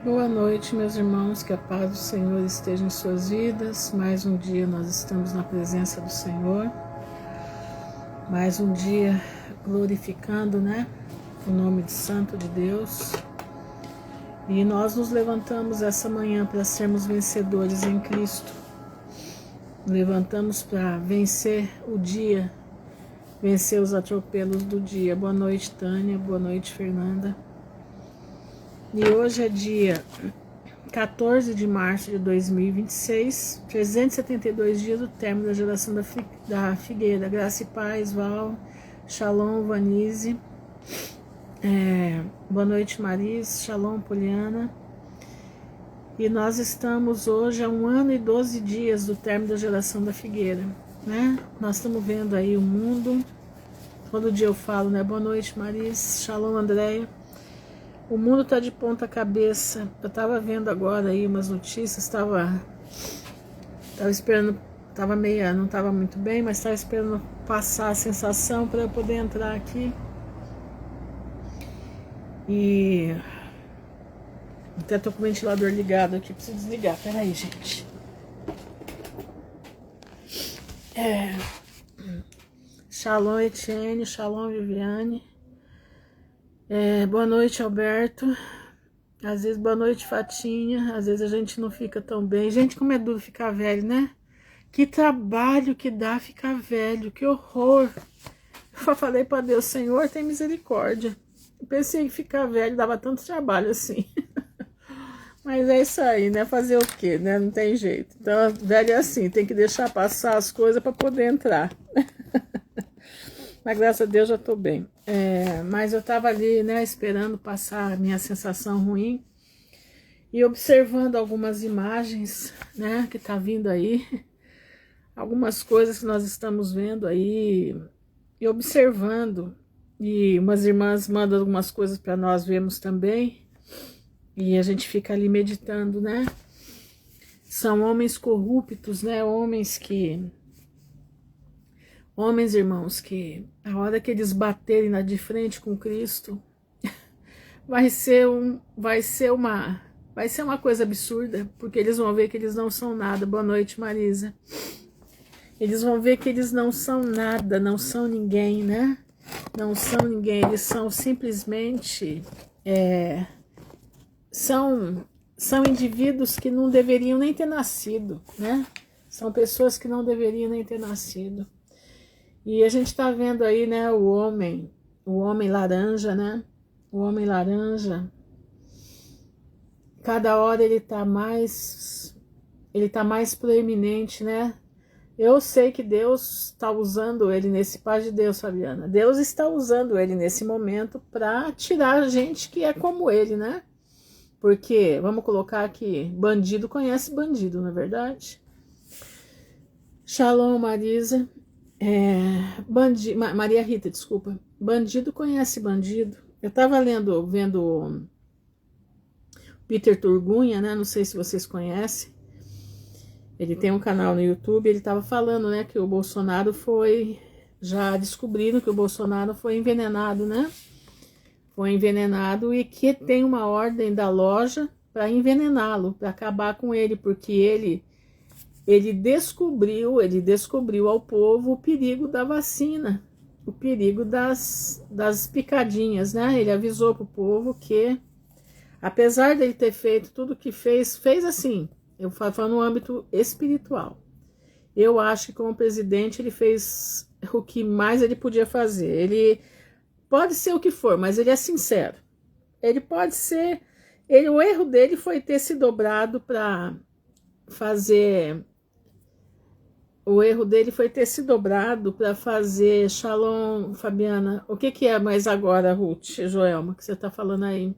Boa noite, meus irmãos, que a paz do Senhor esteja em suas vidas. Mais um dia nós estamos na presença do Senhor, mais um dia glorificando, o nome santo de Deus. E nós nos levantamos essa manhã para sermos vencedores em Cristo. Levantamos para vencer o dia, vencer os atropelos do dia. Boa noite, Tânia, boa noite, Fernanda. E hoje é dia 14 de março de 2026, 372 dias do término da geração da figueira. Graça e paz, Val, Shalom, Vanise, boa noite, Maris, Shalom, Poliana. E nós estamos hoje a 1 ano e 12 dias do término da geração da figueira, Nós estamos vendo aí o mundo, todo dia eu falo, Boa noite, Maris, Shalom, Andréia. O mundo está de ponta cabeça. Eu estava vendo agora aí umas notícias, estava esperando, não estava muito bem, mas estava esperando passar a sensação para eu poder entrar aqui. E até estou com o ventilador ligado aqui, preciso desligar. Peraí, gente. Shalom, Etienne, Shalom, Viviane. Boa noite, Alberto. Às vezes, boa noite, Fatinha. Às vezes a gente não fica tão bem. Gente, como é duro ficar velho, Que trabalho que dá ficar velho, que horror. Eu falei para Deus, Senhor, tem misericórdia. Eu pensei que ficar velho dava tanto trabalho assim. Mas é isso aí, Fazer o quê, Não tem jeito. Então, velho é assim, tem que deixar passar as coisas para poder entrar. Mas graças a Deus já estou bem. Mas eu estava ali, esperando passar a minha sensação ruim e observando algumas imagens, que tá vindo aí, algumas coisas que nós estamos vendo aí e observando. E umas irmãs mandam algumas coisas para nós vermos também e a gente fica ali meditando, São homens corruptos, Homens, irmãos, que a hora que eles baterem de frente com Cristo, vai ser uma coisa absurda, porque eles vão ver que eles não são nada. Boa noite, Marisa. Eles vão ver que eles não são nada, não são ninguém, Não são ninguém, eles são simplesmente são indivíduos que não deveriam nem ter nascido, São pessoas que não deveriam nem ter nascido. E a gente está vendo aí, o homem laranja, O homem laranja, cada hora ele tá mais proeminente, Eu sei que Deus está usando ele nesse paz de Deus, Fabiana. Deus está usando ele nesse momento para tirar gente que é como ele, Porque, vamos colocar aqui, bandido conhece bandido, não é verdade? Shalom, Marisa. Maria Rita, desculpa. Bandido conhece bandido. Eu estava vendo Peter Turgunha, Não sei se vocês conhecem. Ele tem um canal no YouTube. Ele estava falando, que o Bolsonaro já descobriram que o Bolsonaro foi envenenado, Foi envenenado e que tem uma ordem da loja para envenená-lo, para acabar com ele, porque ele descobriu ao povo o perigo da vacina, o perigo das picadinhas, Ele avisou para o povo que, apesar dele ter feito tudo o que fez assim, eu falo no âmbito espiritual. Eu acho que como presidente ele fez o que mais ele podia fazer. Ele pode ser o que for, mas ele é sincero. Ele pode ser... o erro dele foi ter se dobrado para fazer... O erro dele foi ter se dobrado para fazer... Shalom, Fabiana. O que é mais agora, Ruth, Joelma, que você está falando aí?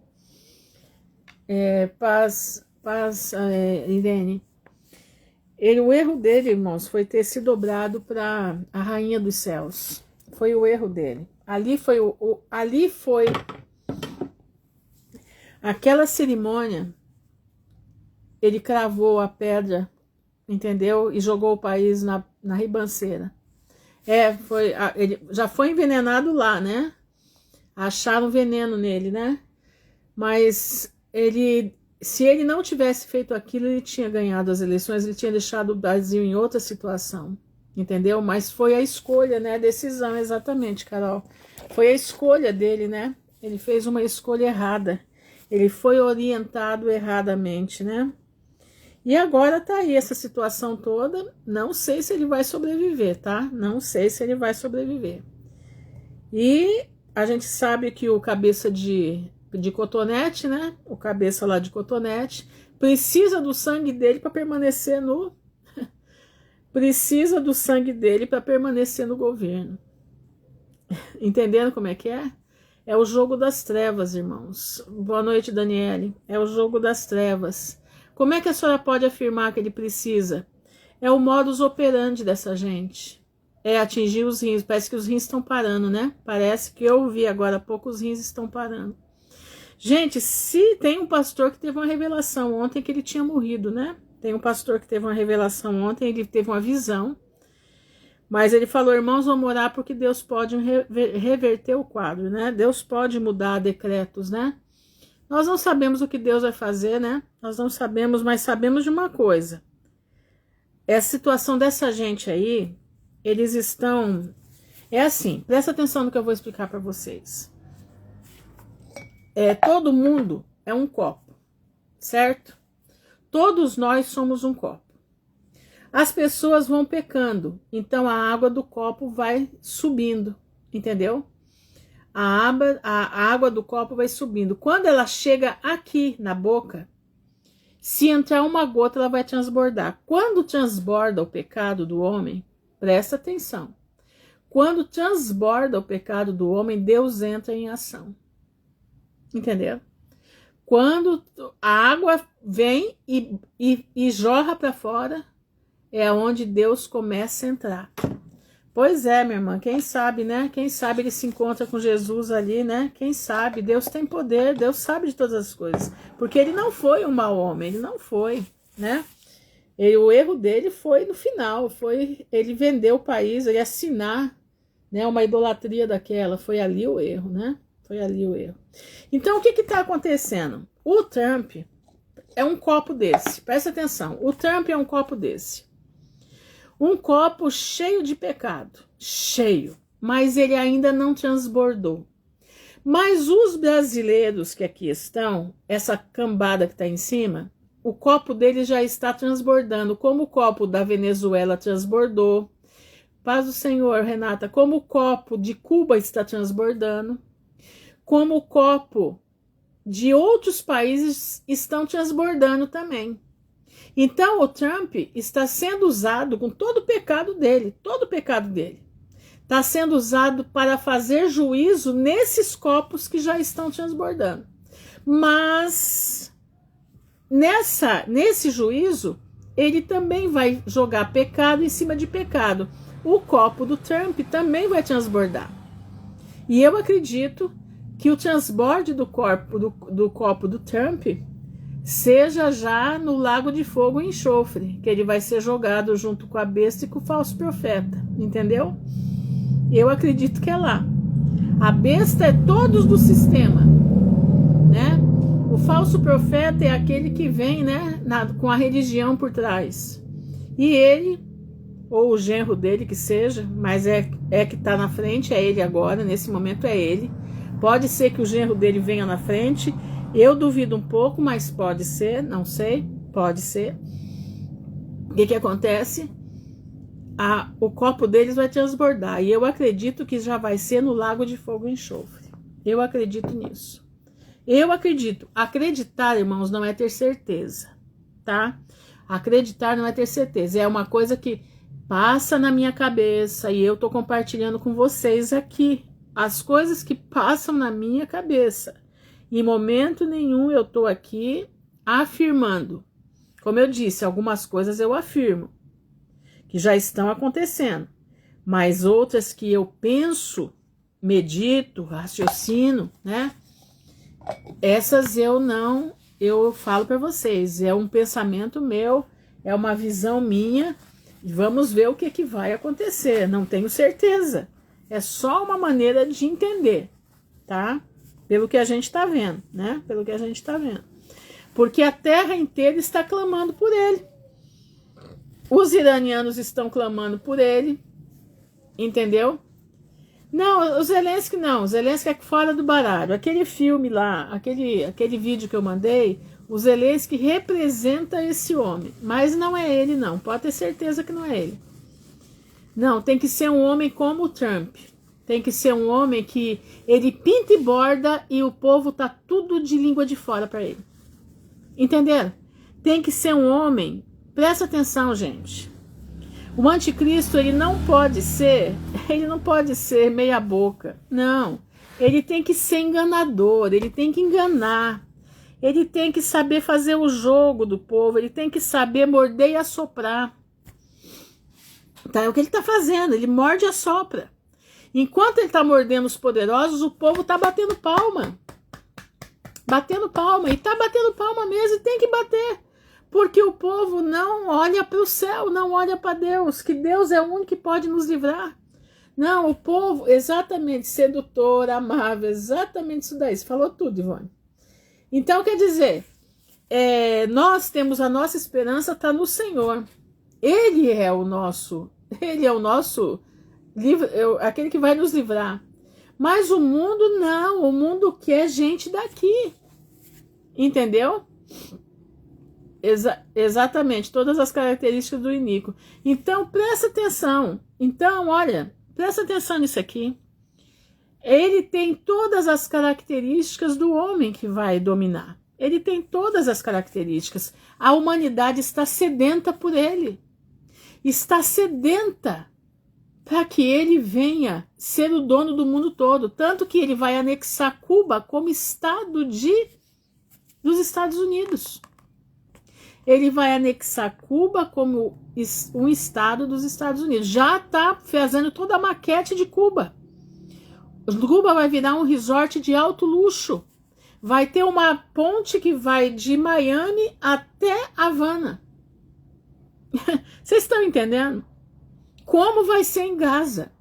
Paz, Irene. O erro dele, irmãos, foi ter se dobrado para a rainha dos céus. Foi o erro dele. Ali foi aquela cerimônia. Ele cravou a pedra, entendeu? E jogou o país na ribanceira. Ele já foi envenenado lá, Acharam veneno nele, Mas ele se ele não tivesse feito aquilo, ele tinha ganhado as eleições, ele tinha deixado o Brasil em outra situação, entendeu? Mas foi a escolha, né? A decisão, exatamente, Carol. Foi a escolha dele, né? Ele fez uma escolha errada. Ele foi orientado erradamente, né? E agora tá aí essa situação toda. Não sei se ele vai sobreviver, tá? Não sei se ele vai sobreviver. E a gente sabe que o cabeça de cotonete, né? O cabeça lá de cotonete precisa do sangue dele para permanecer no precisa do sangue dele para permanecer no governo. Entendendo como é que é? É o jogo das trevas, irmãos. Boa noite, Daniele. É o jogo das trevas. Como é que a senhora pode afirmar que ele precisa? É o modus operandi dessa gente. É atingir os rins. Parece que os rins estão parando, né? Parece que eu ouvi agora há pouco, os rins estão parando. Gente, se tem um pastor que teve uma revelação ontem que ele tinha morrido, né? Tem um pastor que teve uma revelação ontem, ele teve uma visão. Mas ele falou, irmãos, vamos orar porque Deus pode reverter o quadro, né? Deus pode mudar decretos, né? Nós não sabemos o que Deus vai fazer, né? Nós não sabemos, mas sabemos de uma coisa. Essa situação dessa gente aí, eles estão... É assim, presta atenção no que eu vou explicar para vocês. Todo mundo é um copo, certo? Todos nós somos um copo. As pessoas vão pecando, então a água do copo vai subindo, entendeu? A água do copo vai subindo. Quando ela chega aqui na boca, se entrar uma gota, ela vai transbordar. Quando transborda o pecado do homem, presta atenção. Quando transborda o pecado do homem, Deus entra em ação. Entendeu? Quando a água vem e jorra para fora, é onde Deus começa a entrar. Pois é, minha irmã, quem sabe, né? Quem sabe ele se encontra com Jesus ali, né? Quem sabe? Deus tem poder, Deus sabe de todas as coisas. Porque ele não foi um mau homem, ele não foi, né? O erro dele foi no final, foi ele vender o país, ele assinar, né, uma idolatria daquela, foi ali o erro, né? Foi ali o erro. Então, o que está acontecendo? O Trump é um copo desse, presta atenção, o Trump é um copo desse. Um copo cheio de pecado, cheio, mas ele ainda não transbordou. Mas os brasileiros que aqui estão, essa cambada que está em cima, o copo deles já está transbordando, como o copo da Venezuela transbordou. Paz do Senhor, Renata, como o copo de Cuba está transbordando, como o copo de outros países estão transbordando também. Então o Trump está sendo usado com todo o pecado dele, está sendo usado para fazer juízo nesses copos que já estão transbordando. Mas nesse juízo, ele também vai jogar pecado em cima de pecado. O copo do Trump também vai transbordar. E eu acredito que o transborde do copo do Trump seja já no lago de fogo e enxofre, que ele vai ser jogado junto com a besta e com o falso profeta, entendeu? Eu acredito que é lá. A besta é todos do sistema, né? O falso profeta é aquele que vem, né, com a religião por trás. E ele, ou o genro dele que seja, mas é que está na frente, é ele agora, nesse momento é ele. Pode ser que o genro dele venha na frente. Eu duvido um pouco, mas pode ser, não sei, pode ser. O que acontece? O copo deles vai transbordar, e eu acredito que já vai ser no lago de fogo e enxofre. Eu acredito nisso. Eu acredito. Acreditar, irmãos, não é ter certeza, tá? Acreditar não é ter certeza, é uma coisa que passa na minha cabeça e eu tô compartilhando com vocês aqui. As coisas que passam na minha cabeça. Em momento nenhum eu estou aqui afirmando. Como eu disse, algumas coisas eu afirmo, que já estão acontecendo. Mas outras que eu penso, medito, raciocino, né? Essas eu falo para vocês. É um pensamento meu, é uma visão minha. E vamos ver o que vai acontecer. Não tenho certeza. É só uma maneira de entender, tá? Pelo que a gente tá vendo, né? Pelo que a gente tá vendo. porque a terra inteira está clamando por ele. Os iranianos estão clamando por ele, entendeu? Não, o Zelensky não, o Zelensky é fora do baralho. Aquele filme lá, aquele vídeo que eu mandei, o Zelensky representa esse homem, mas não é ele não, pode ter certeza que não é ele. Não, tem que ser um homem como o Trump, tem que ser um homem que ele pinta e borda e o povo tá tudo de língua de fora para ele. Entenderam? Tem que ser um homem, presta atenção, gente. O anticristo, ele não pode ser meia boca. Não, ele tem que ser enganador, ele tem que enganar. Ele tem que saber fazer o jogo do povo, ele tem que saber morder e assoprar. Tá? É o que ele está fazendo, ele morde e assopra. Enquanto ele está mordendo os poderosos, o povo está batendo palma. Batendo palma, e está batendo palma mesmo, e tem que bater. Porque o povo não olha para o céu, não olha para Deus, que Deus é o único que pode nos livrar. Não, o povo, exatamente, sedutor, amável, exatamente isso daí. Você falou tudo, Ivone. Então, quer dizer, nós temos a nossa esperança, está no Senhor. Ele é o nosso aquele que vai nos livrar. Mas o mundo não, o mundo quer gente daqui. Entendeu? Exatamente, todas as características do iníquo. Então, presta atenção. Então, olha, presta atenção nisso aqui. Ele tem todas as características do homem que vai dominar. Ele tem todas as características. A humanidade está sedenta por ele. Está sedenta para que ele venha ser o dono do mundo todo. Tanto que ele vai anexar Cuba como estado dos Estados Unidos. Ele vai anexar Cuba como um estado dos Estados Unidos. Já está fazendo toda a maquete de Cuba. Cuba vai virar um resort de alto luxo. Vai ter uma ponte que vai de Miami até Havana. Vocês estão entendendo? Como vai ser em Gaza?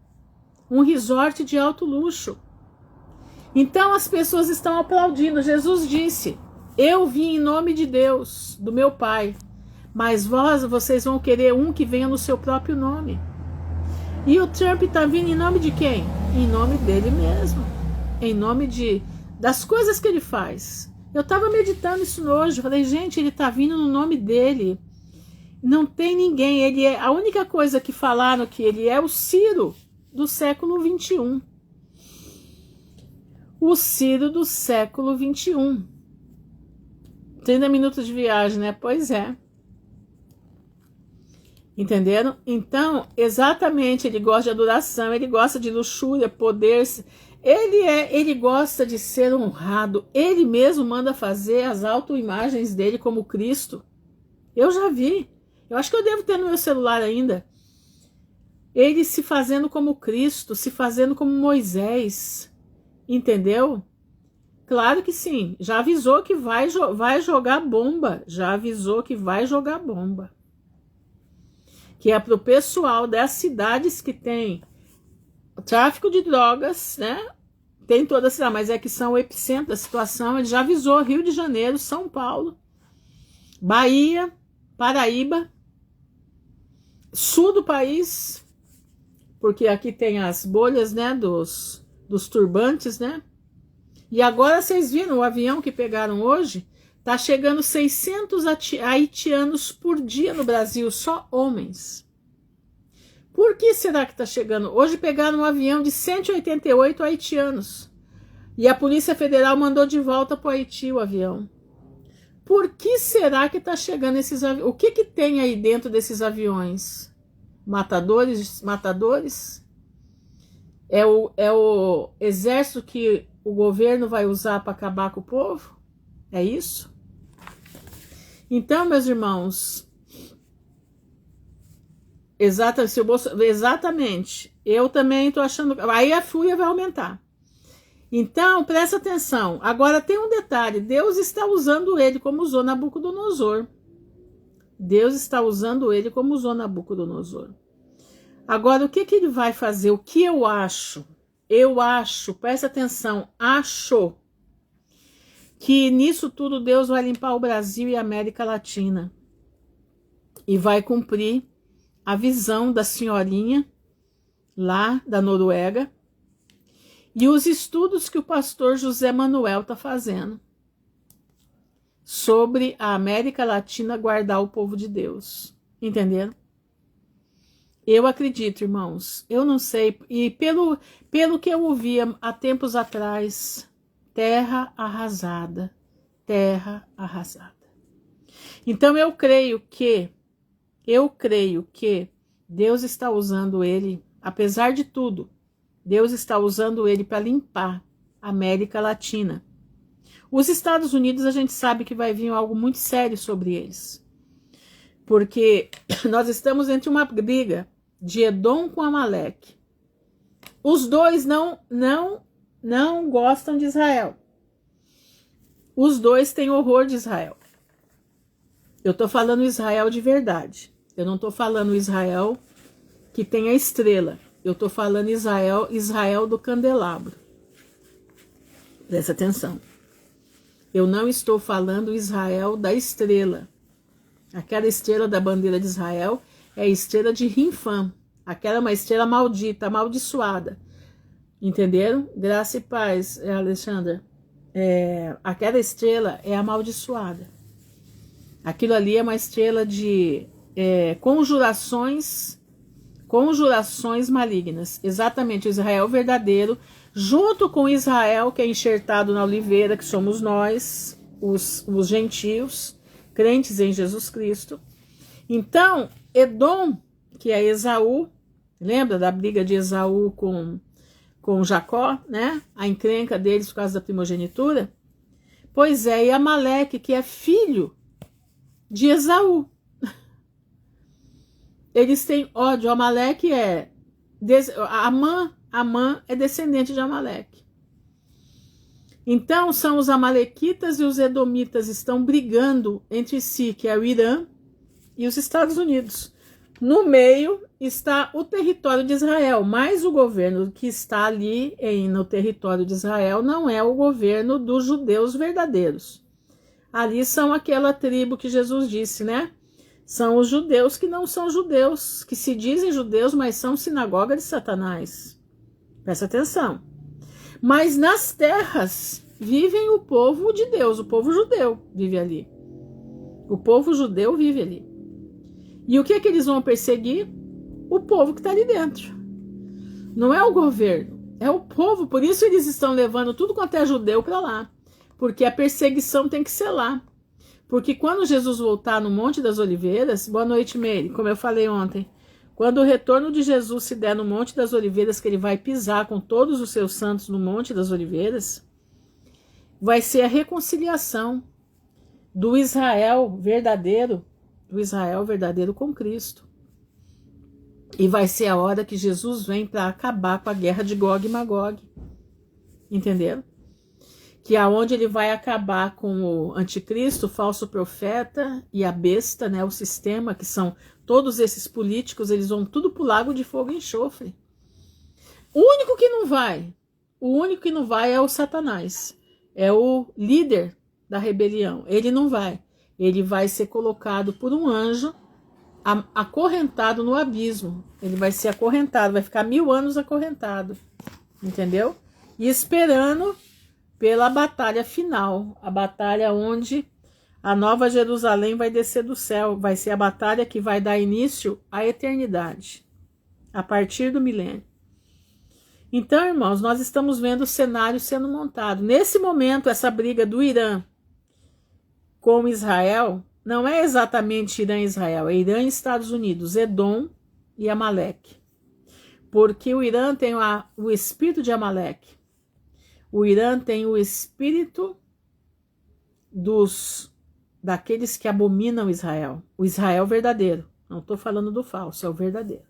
Um resort de alto luxo. Então as pessoas estão aplaudindo. Jesus disse: eu vim em nome de Deus, do meu Pai, mas vocês vão querer um que venha no seu próprio nome. E o Trump está vindo em nome de quem? Em nome dele mesmo. Em nome das coisas que ele faz. Eu estava meditando isso hoje. Falei, gente, ele está vindo no nome dele. Não tem ninguém. Ele é a única coisa que falaram que ele é o Ciro do século 21. O Ciro do século 21. 30 minutos de viagem, né? Pois é. Entenderam? Então, exatamente, ele gosta de adoração, ele gosta de luxúria, poder. Ele gosta de ser honrado. Ele mesmo manda fazer as autoimagens dele como Cristo. Eu já vi. Eu acho que eu devo ter no meu celular ainda. Ele se fazendo como Cristo, se fazendo como Moisés. Entendeu? Claro que sim. Já avisou que vai jogar bomba. Já avisou que vai jogar bomba. Que é para o pessoal das cidades que tem tráfico de drogas, né? Tem toda a cidade, mas é que são o epicentro da situação. Ele já avisou Rio de Janeiro, São Paulo, Bahia, Paraíba, sul do país, porque aqui tem as bolhas, né, dos turbantes, né? E agora vocês viram o avião que pegaram hoje? Tá chegando 600 haitianos por dia no Brasil, só homens. Por que será que tá chegando? Hoje pegaram um avião de 188 haitianos. E a Polícia Federal mandou de volta para o Haiti o avião. Por que será que tá chegando esses aviões? O que tem aí dentro desses aviões? Matadores? É o exército que o governo vai usar para acabar com o povo? É isso? Então, meus irmãos, exatamente, eu também estou achando, aí a fúria vai aumentar. Então, presta atenção. Agora tem um detalhe, Deus está usando ele como usou Nabucodonosor. Deus está usando ele como usou Nabucodonosor. Agora, o que ele vai fazer? O que eu acho? Eu acho, presta atenção, acho que nisso tudo Deus vai limpar o Brasil e a América Latina e vai cumprir a visão da senhorinha lá da Noruega e os estudos que o pastor José Manuel está fazendo sobre a América Latina guardar o povo de Deus. Entenderam? Eu acredito, irmãos. Eu não sei. E pelo que eu ouvia há tempos atrás, terra arrasada. Terra arrasada. Então eu creio que Deus está usando ele, apesar de tudo, Deus está usando ele para limpar a América Latina. Os Estados Unidos, a gente sabe que vai vir algo muito sério sobre eles. Porque nós estamos entre uma briga de Edom com Amaleque. Os dois não gostam de Israel. Os dois têm horror de Israel. Eu estou falando Israel de verdade. Eu não estou falando Israel que tem a estrela. Eu estou falando Israel do candelabro. Presta atenção. Eu não estou falando Israel da estrela. Aquela estrela da bandeira de Israel é a estrela de Rinfã. Aquela é uma estrela maldita, amaldiçoada. Entenderam? Graça e paz, Alexandra. Aquela estrela é amaldiçoada. Aquilo ali é uma estrela de conjurações malignas. Exatamente, o Israel verdadeiro, junto com Israel que é enxertado na oliveira, que somos nós, os gentios, crentes em Jesus Cristo. Então, Edom, que é Esaú, lembra da briga de Esaú com Jacó, né? A encrenca deles por causa da primogenitura? Pois é, e Amaleque, que é filho de Esaú. Eles têm ódio. Amaleque Amã é descendente de Amaleque. Então, são os amalequitas e os edomitas estão brigando entre si, que é o Irã e os Estados Unidos. No meio está o território de Israel, mas o governo que está ali no território de Israel não é o governo dos judeus verdadeiros. Ali são aquela tribo que Jesus disse, né? São os judeus que não são judeus, que se dizem judeus, mas são sinagoga de Satanás. Presta atenção. Mas nas terras vivem o povo de Deus, o povo judeu vive ali. O povo judeu vive ali. E o que é que eles vão perseguir? O povo que está ali dentro. Não é o governo, é o povo. Por isso eles estão levando tudo quanto é judeu para lá. Porque a perseguição tem que ser lá. Porque quando Jesus voltar no Monte das Oliveiras, boa noite, Meire, como eu falei ontem, quando o retorno de Jesus se der no Monte das Oliveiras, que ele vai pisar com todos os seus santos no Monte das Oliveiras, vai ser a reconciliação do Israel verdadeiro com Cristo. E vai ser a hora que Jesus vem para acabar com a guerra de Gog e Magog. Entenderam? Que é onde ele vai acabar com o anticristo, o falso profeta e a besta, né, o sistema, que são todos esses políticos, eles vão tudo pro lago de fogo e enxofre. O único que não vai é o Satanás, é o líder da rebelião. Ele não vai. Ele vai ser colocado por um anjo acorrentado no abismo. Ele vai ser acorrentado, vai ficar 1000 anos acorrentado. Entendeu? E esperando pela batalha final, a batalha onde a Nova Jerusalém vai descer do céu, vai ser a batalha que vai dar início à eternidade, a partir do milênio. Então, irmãos, nós estamos vendo o cenário sendo montado. Nesse momento, essa briga do Irã com Israel, não é exatamente Irã e Israel, é Irã e Estados Unidos, Edom e Amaleque. Porque o Irã tem o espírito de Amaleque. O Irã tem o espírito daqueles que abominam Israel. O Israel verdadeiro. Não estou falando do falso, é o verdadeiro.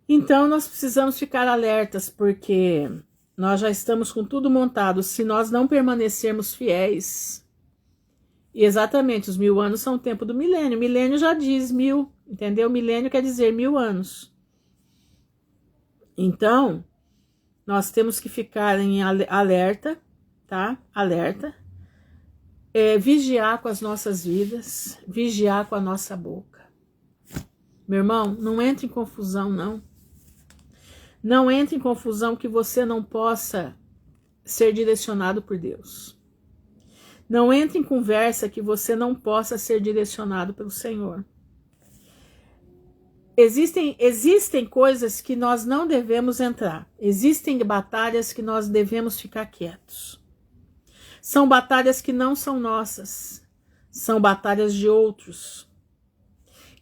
Então nós precisamos ficar alertas, porque nós já estamos com tudo montado. Se nós não permanecermos fiéis, e exatamente, os 1000 anos são o tempo do milênio. Milênio já diz 1000, entendeu? Milênio quer dizer 1000 anos. Então, nós temos que ficar em alerta tá? Alerta. Vigiar com as nossas vidas, vigiar com a nossa boca. Meu irmão, não entre em confusão, não. Não entre em confusão que você não possa ser direcionado por Deus. Não entre em conversa que você não possa ser direcionado pelo Senhor. Existem coisas que nós não devemos entrar. Existem batalhas que nós devemos ficar quietos. São batalhas que não são nossas. São batalhas de outros.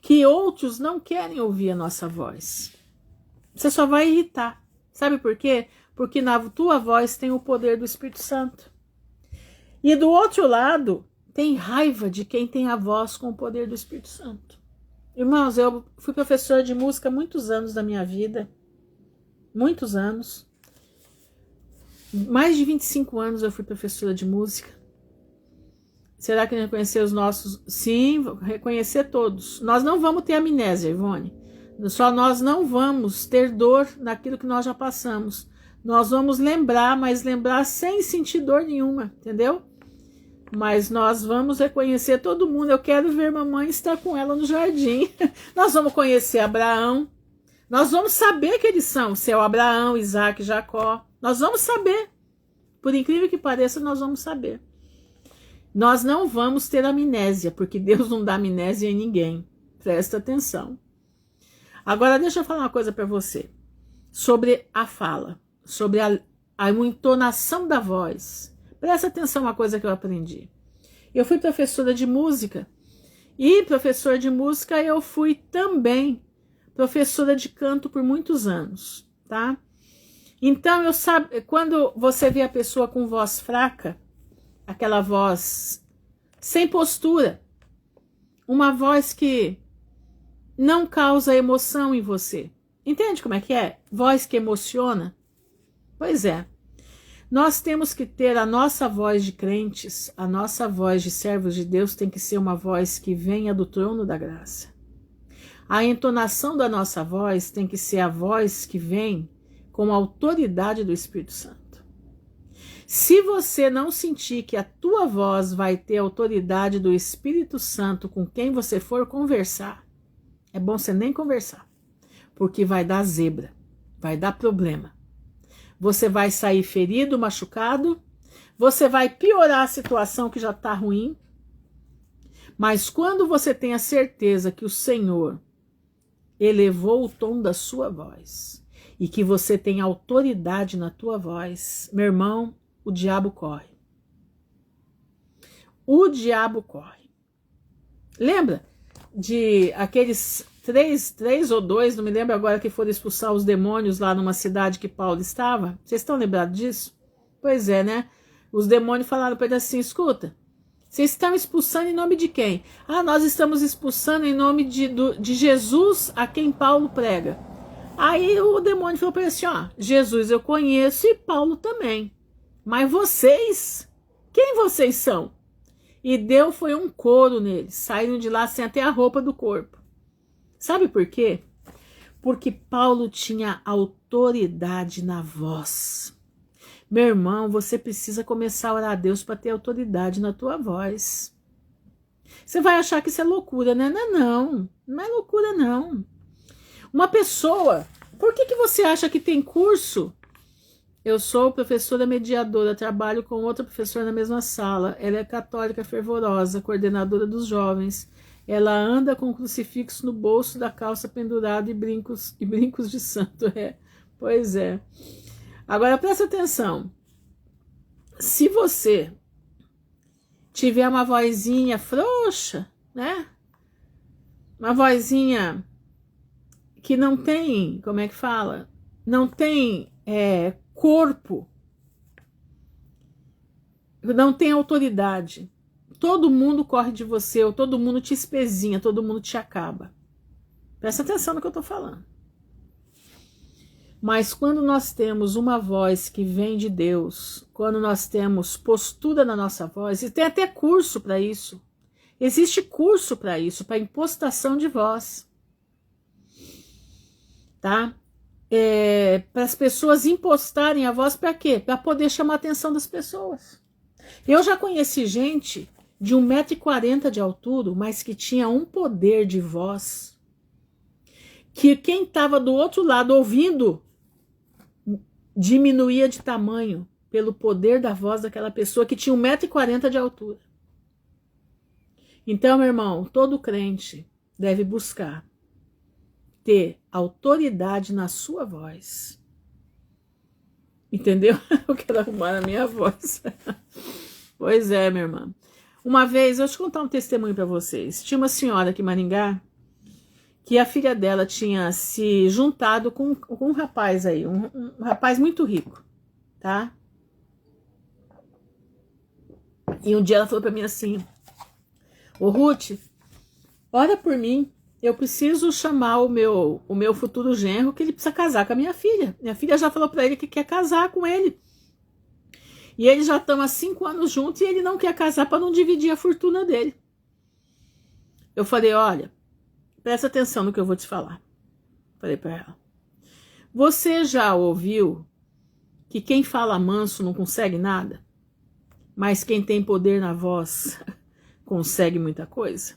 Que outros não querem ouvir a nossa voz. Você só vai irritar. Sabe por quê? Porque na tua voz tem o poder do Espírito Santo. E do outro lado, tem raiva de quem tem a voz com o poder do Espírito Santo. Irmãos, eu fui professora de música há muitos anos da minha vida. Muitos anos. Mais de 25 anos eu fui professora de música. Será que reconhecer os nossos? Sim, reconhecer todos. Nós não vamos ter amnésia, Ivone. Só nós não vamos ter dor naquilo que nós já passamos. Nós vamos lembrar, mas lembrar sem sentir dor nenhuma, entendeu? Mas nós vamos reconhecer todo mundo. Eu quero ver mamãe estar com ela no jardim. Nós vamos conhecer Abraão. Nós vamos saber que eles são. Seu Abraão, Isaac, Jacó. Nós vamos saber. Por incrível que pareça, nós vamos saber. Nós não vamos ter amnésia, porque Deus não dá amnésia em ninguém. Presta atenção. Agora, deixa eu falar uma coisa para você. Sobre a fala. Sobre a entonação da voz. Presta atenção uma coisa que eu aprendi. Eu fui professora de música. E professora de música eu fui também professora de canto por muitos anos, tá? Então, quando você vê a pessoa com voz fraca, aquela voz sem postura, uma voz que não causa emoção em você. Entende como é que é? Voz que emociona? Pois é. Nós temos que ter a nossa voz de crentes, a nossa voz de servos de Deus tem que ser uma voz que venha do trono da graça. A entonação da nossa voz tem que ser a voz que vem com a autoridade do Espírito Santo. Se você não sentir que a tua voz vai ter a autoridade do Espírito Santo com quem você for conversar, é bom você nem conversar, porque vai dar zebra, vai dar problema. Você vai sair ferido, machucado, você vai piorar a situação que já está ruim, mas quando você tem a certeza que o Senhor elevou o tom da sua voz e que você tem autoridade na tua voz, meu irmão, o diabo corre. O diabo corre. Lembra de aqueles três ou dois, não me lembro agora, que foram expulsar os demônios lá numa cidade que Paulo estava? Vocês estão lembrados disso? Pois é, né? Os demônios falaram para ele assim, escuta, vocês estão expulsando em nome de quem? Ah, nós estamos expulsando em nome de Jesus a quem Paulo prega. Aí o demônio falou para ele assim, ó, Jesus eu conheço e Paulo também. Mas vocês, quem vocês são? E deu foi um couro neles, saíram de lá sem até a roupa do corpo. Sabe por quê? Porque Paulo tinha autoridade na voz. Meu irmão, você precisa começar a orar a Deus para ter autoridade na tua voz. Você vai achar que isso é loucura, né? Não é loucura, não. Uma pessoa, por que você acha que tem curso? Eu sou professora mediadora, trabalho com outra professora na mesma sala. Ela é católica fervorosa, coordenadora dos jovens. Ela anda com um crucifixo no bolso da calça pendurado e brincos de santo. Pois é. Agora presta atenção. Se você tiver uma vozinha frouxa, né? Uma vozinha que não tem, como é que fala? Não tem corpo, não tem autoridade. Todo mundo corre de você, ou todo mundo te espezinha, todo mundo te acaba. Presta atenção no que eu estou falando. Mas quando nós temos uma voz que vem de Deus, quando nós temos postura na nossa voz, e tem até curso para isso. Existe curso para isso, para impostação de voz. Tá? para as pessoas impostarem a voz para quê? Para poder chamar a atenção das pessoas. Eu já conheci gente de 1,40 m de altura, mas que tinha um poder de voz, que quem estava do outro lado ouvindo diminuía de tamanho pelo poder da voz daquela pessoa que tinha 1,40 m de altura. Então, meu irmão, todo crente deve buscar ter autoridade na sua voz. Entendeu? Eu quero arrumar a minha voz. Pois é, minha irmã. Uma vez, eu vou te contar um testemunho para vocês. Tinha uma senhora aqui em Maringá, que a filha dela tinha se juntado com um rapaz aí, um rapaz muito rico, tá? E um dia ela falou para mim assim: ô Ruth, ora por mim, eu preciso chamar o meu futuro genro, que ele precisa casar com a minha filha. Minha filha já falou para ele que quer casar com ele. E eles já estão há 5 anos juntos e ele não quer casar para não dividir a fortuna dele. Eu falei: olha, presta atenção no que eu vou te falar. Falei para ela: você já ouviu que quem fala manso não consegue nada? Mas quem tem poder na voz consegue muita coisa?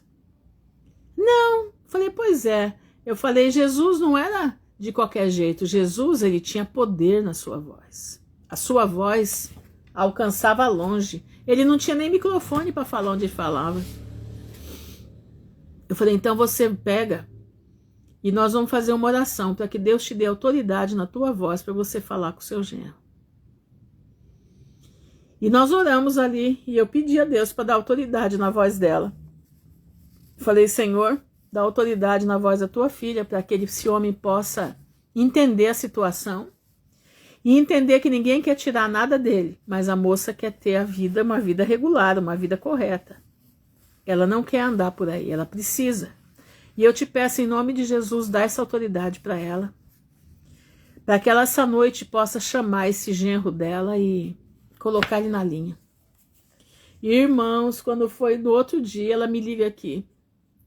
Não. Falei: pois é. Eu falei: Jesus não era de qualquer jeito. Jesus, ele tinha poder na sua voz. A sua voz alcançava longe. Ele não tinha nem microfone para falar onde ele falava. Eu falei: então você pega e nós vamos fazer uma oração para que Deus te dê autoridade na tua voz para você falar com o seu genro. E nós oramos ali e eu pedi a Deus para dar autoridade na voz dela. Falei: Senhor, dá autoridade na voz da tua filha para que esse homem possa entender a situação e entender que ninguém quer tirar nada dele, mas a moça quer ter uma vida regular, uma vida correta. Ela não quer andar por aí, ela precisa. E eu te peço, em nome de Jesus, dá essa autoridade para ela, para que ela essa noite possa chamar esse genro dela e colocar ele na linha. E, irmãos, quando foi no outro dia, ela me liga aqui: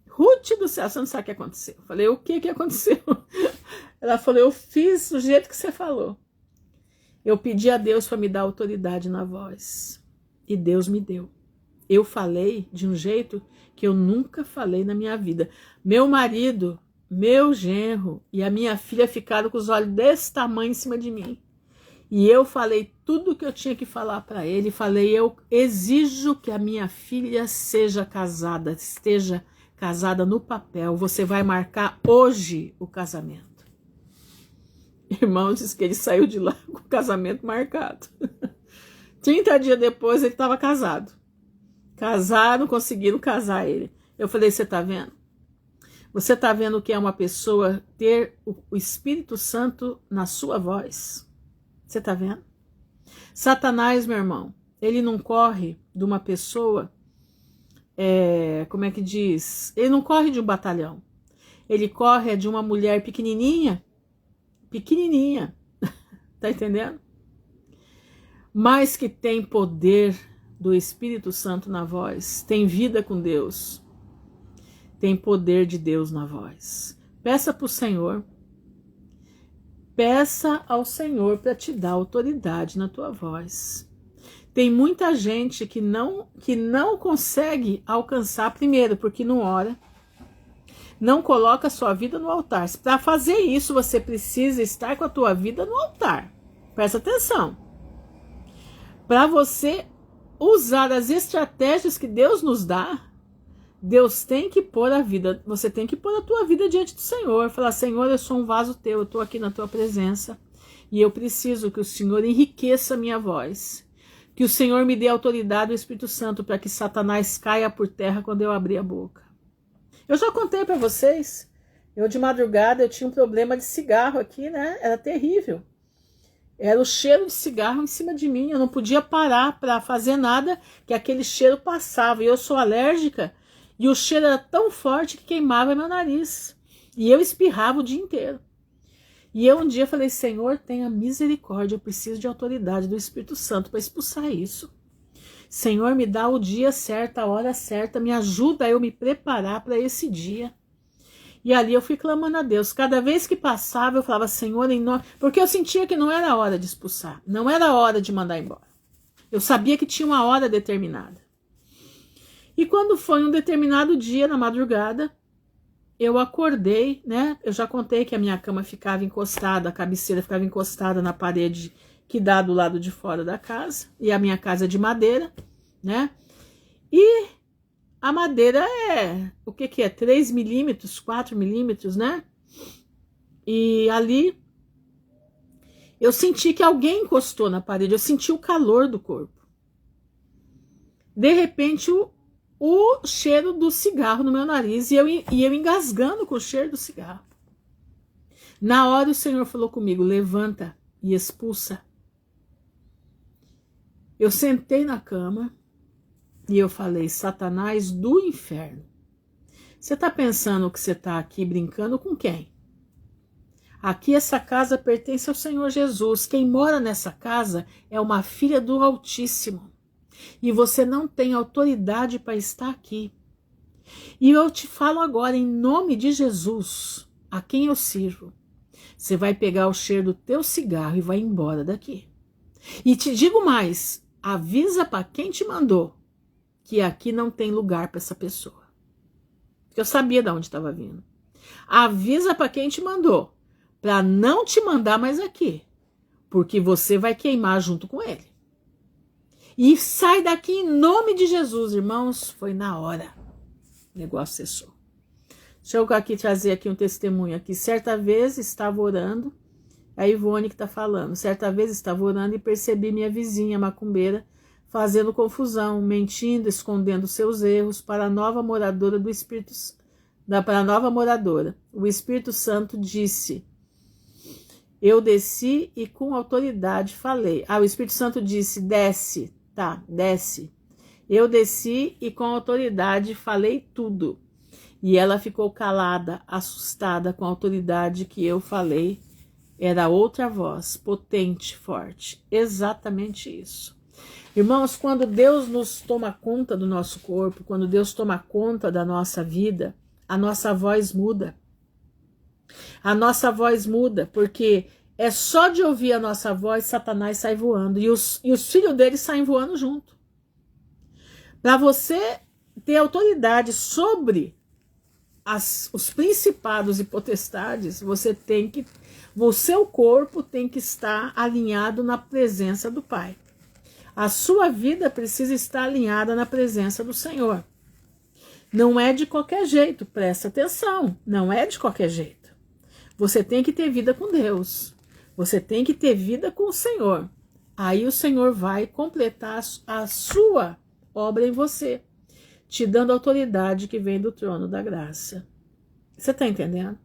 Ruth do céu, você não sabe o que aconteceu. Eu falei: o que aconteceu? Ela falou: eu fiz do jeito que você falou. Eu pedi a Deus para me dar autoridade na voz. E Deus me deu. Eu falei de um jeito que eu nunca falei na minha vida. Meu marido, meu genro e a minha filha ficaram com os olhos desse tamanho em cima de mim. E eu falei tudo o que eu tinha que falar para ele. Falei: eu exijo que a minha filha seja casada, esteja casada no papel. Você vai marcar hoje o casamento. Irmão, disse que ele saiu de lá com o casamento marcado. 30 dias depois ele estava casado. Casaram, conseguiram casar ele. Eu falei: você tá vendo? Você tá vendo o que é uma pessoa ter o Espírito Santo na sua voz? Você tá vendo? Satanás, meu irmão, ele não corre de uma pessoa, como é que diz? Ele não corre de um batalhão. Ele corre de uma mulher pequenininha, tá entendendo? Mas que tem poder do Espírito Santo na voz, tem vida com Deus, tem poder de Deus na voz. Peça para o Senhor, peça ao Senhor para te dar autoridade na tua voz. Tem muita gente que não consegue alcançar, primeiro, porque não ora, não coloca a sua vida no altar. Para fazer isso, você precisa estar com a tua vida no altar. Presta atenção. Para você usar as estratégias que Deus nos dá, Deus tem que pôr você tem que pôr a tua vida diante do Senhor. Falar: Senhor, eu sou um vaso teu, eu estou aqui na tua presença e eu preciso que o Senhor enriqueça a minha voz. Que o Senhor me dê autoridade do Espírito Santo para que Satanás caia por terra quando eu abrir a boca. Eu já contei para vocês, eu de madrugada eu tinha um problema de cigarro aqui, né? Era terrível. Era o cheiro de cigarro em cima de mim, eu não podia parar para fazer nada, que aquele cheiro passava. E eu sou alérgica, e o cheiro era tão forte que queimava meu nariz. E eu espirrava o dia inteiro. E eu um dia falei: Senhor, tenha misericórdia, eu preciso de autoridade do Espírito Santo para expulsar isso. Senhor, me dá o dia certo, a hora certa, me ajuda a eu me preparar para esse dia. E ali eu fui clamando a Deus. Cada vez que passava, eu falava, Senhor, em nome... Porque eu sentia que não era hora de expulsar. Não era hora de mandar embora. Eu sabia que tinha uma hora determinada. E quando foi um determinado dia, na madrugada, eu acordei, né? Eu já contei que a minha cama ficava encostada, a cabeceira ficava encostada na parede que dá do lado de fora da casa. E a minha casa é de madeira, né? E a madeira é, o que é? 3 milímetros, 4 milímetros, né? E ali eu senti que alguém encostou na parede, eu senti o calor do corpo. De repente, o cheiro do cigarro no meu nariz e eu engasgando com o cheiro do cigarro. Na hora o Senhor falou comigo, levanta e expulsa. Eu sentei na cama e eu falei, Satanás do inferno, você está pensando que você está aqui brincando com quem? Aqui essa casa pertence ao Senhor Jesus. Quem mora nessa casa é uma filha do Altíssimo. E você não tem autoridade para estar aqui. E eu te falo agora, em nome de Jesus, a quem eu sirvo, você vai pegar o cheiro do teu cigarro e vai embora daqui. E te digo mais, avisa para quem te mandou que aqui não tem lugar para essa pessoa. Porque eu sabia de onde estava vindo. Avisa para quem te mandou, para não te mandar mais aqui, porque você vai queimar junto com ele. E sai daqui em nome de Jesus, irmãos. Foi na hora. O negócio cessou. Deixa eu aqui trazer aqui um testemunho aqui. Certa vez estava orando, a Ivone que está falando. Certa vez estava orando e percebi minha vizinha macumbeira fazendo confusão, mentindo, escondendo seus erros para a nova moradora do Espírito para a nova moradora. O Espírito Santo disse: eu desci e com autoridade falei. O Espírito Santo disse: desce. Tá, desce. Eu desci e com autoridade falei tudo. E ela ficou calada, assustada com a autoridade que eu falei. Era outra voz, potente, forte. Exatamente isso. Irmãos, quando Deus nos toma conta do nosso corpo, quando Deus toma conta da nossa vida, a nossa voz muda. A nossa voz muda, porque é só de ouvir a nossa voz, Satanás sai voando. E os filhos dele saem voando junto. Para você ter autoridade sobre os principados e potestades, o seu corpo tem que estar alinhado na presença do Pai. A sua vida precisa estar alinhada na presença do Senhor. Não é de qualquer jeito, presta atenção. Não é de qualquer jeito. Você tem que ter vida com Deus. Você tem que ter vida com o Senhor. Aí o Senhor vai completar a sua obra em você, te dando a autoridade que vem do trono da graça. Você está entendendo?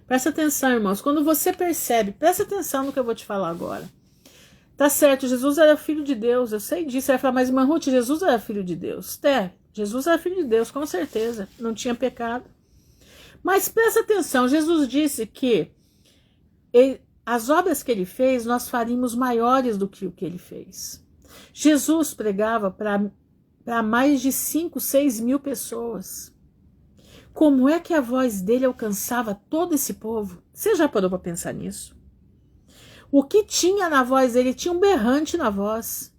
Presta atenção, irmãos. Quando você percebe, presta atenção no que eu vou te falar agora. Tá certo, Jesus era filho de Deus, eu sei disso. Você vai falar, mas irmã Ruth, Jesus era filho de Deus. Jesus era filho de Deus, com certeza. Não tinha pecado. Mas presta atenção, Jesus disse que as obras que ele fez, nós faríamos maiores do que o que ele fez. Jesus pregava para mais de 5, 6 mil pessoas. Como é que a voz dele alcançava todo esse povo? Você já parou para pensar nisso? O que tinha na voz dele? Ele tinha um berrante na voz.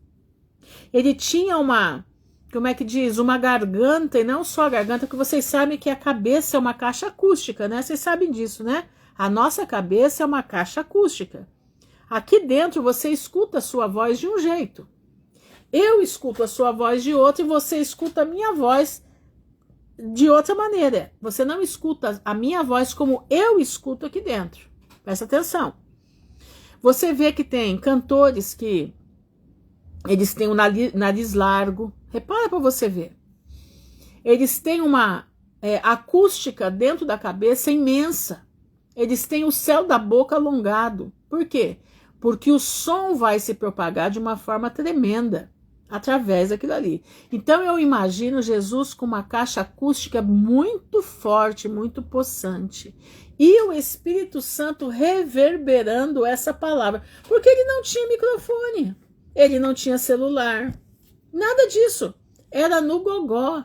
Ele tinha uma, como é que diz? Uma garganta, e não só a garganta, porque vocês sabem que a cabeça é uma caixa acústica, né? Vocês sabem disso, né? A nossa cabeça é uma caixa acústica. Aqui dentro você escuta a sua voz de um jeito. Eu escuto a sua voz de outro e você escuta a minha voz de outra maneira. Você não escuta a minha voz como eu escuto aqui dentro. Presta atenção. Você vê que tem cantores que eles têm um nariz largo. Repara para você ver. Eles têm uma acústica dentro da cabeça imensa. Eles têm o céu da boca alongado. Por quê? Porque o som vai se propagar de uma forma tremenda através daquilo ali. Então eu imagino Jesus com uma caixa acústica muito forte, muito possante. E o Espírito Santo reverberando essa palavra. Porque ele não tinha microfone, ele não tinha celular, nada disso. Era no gogó.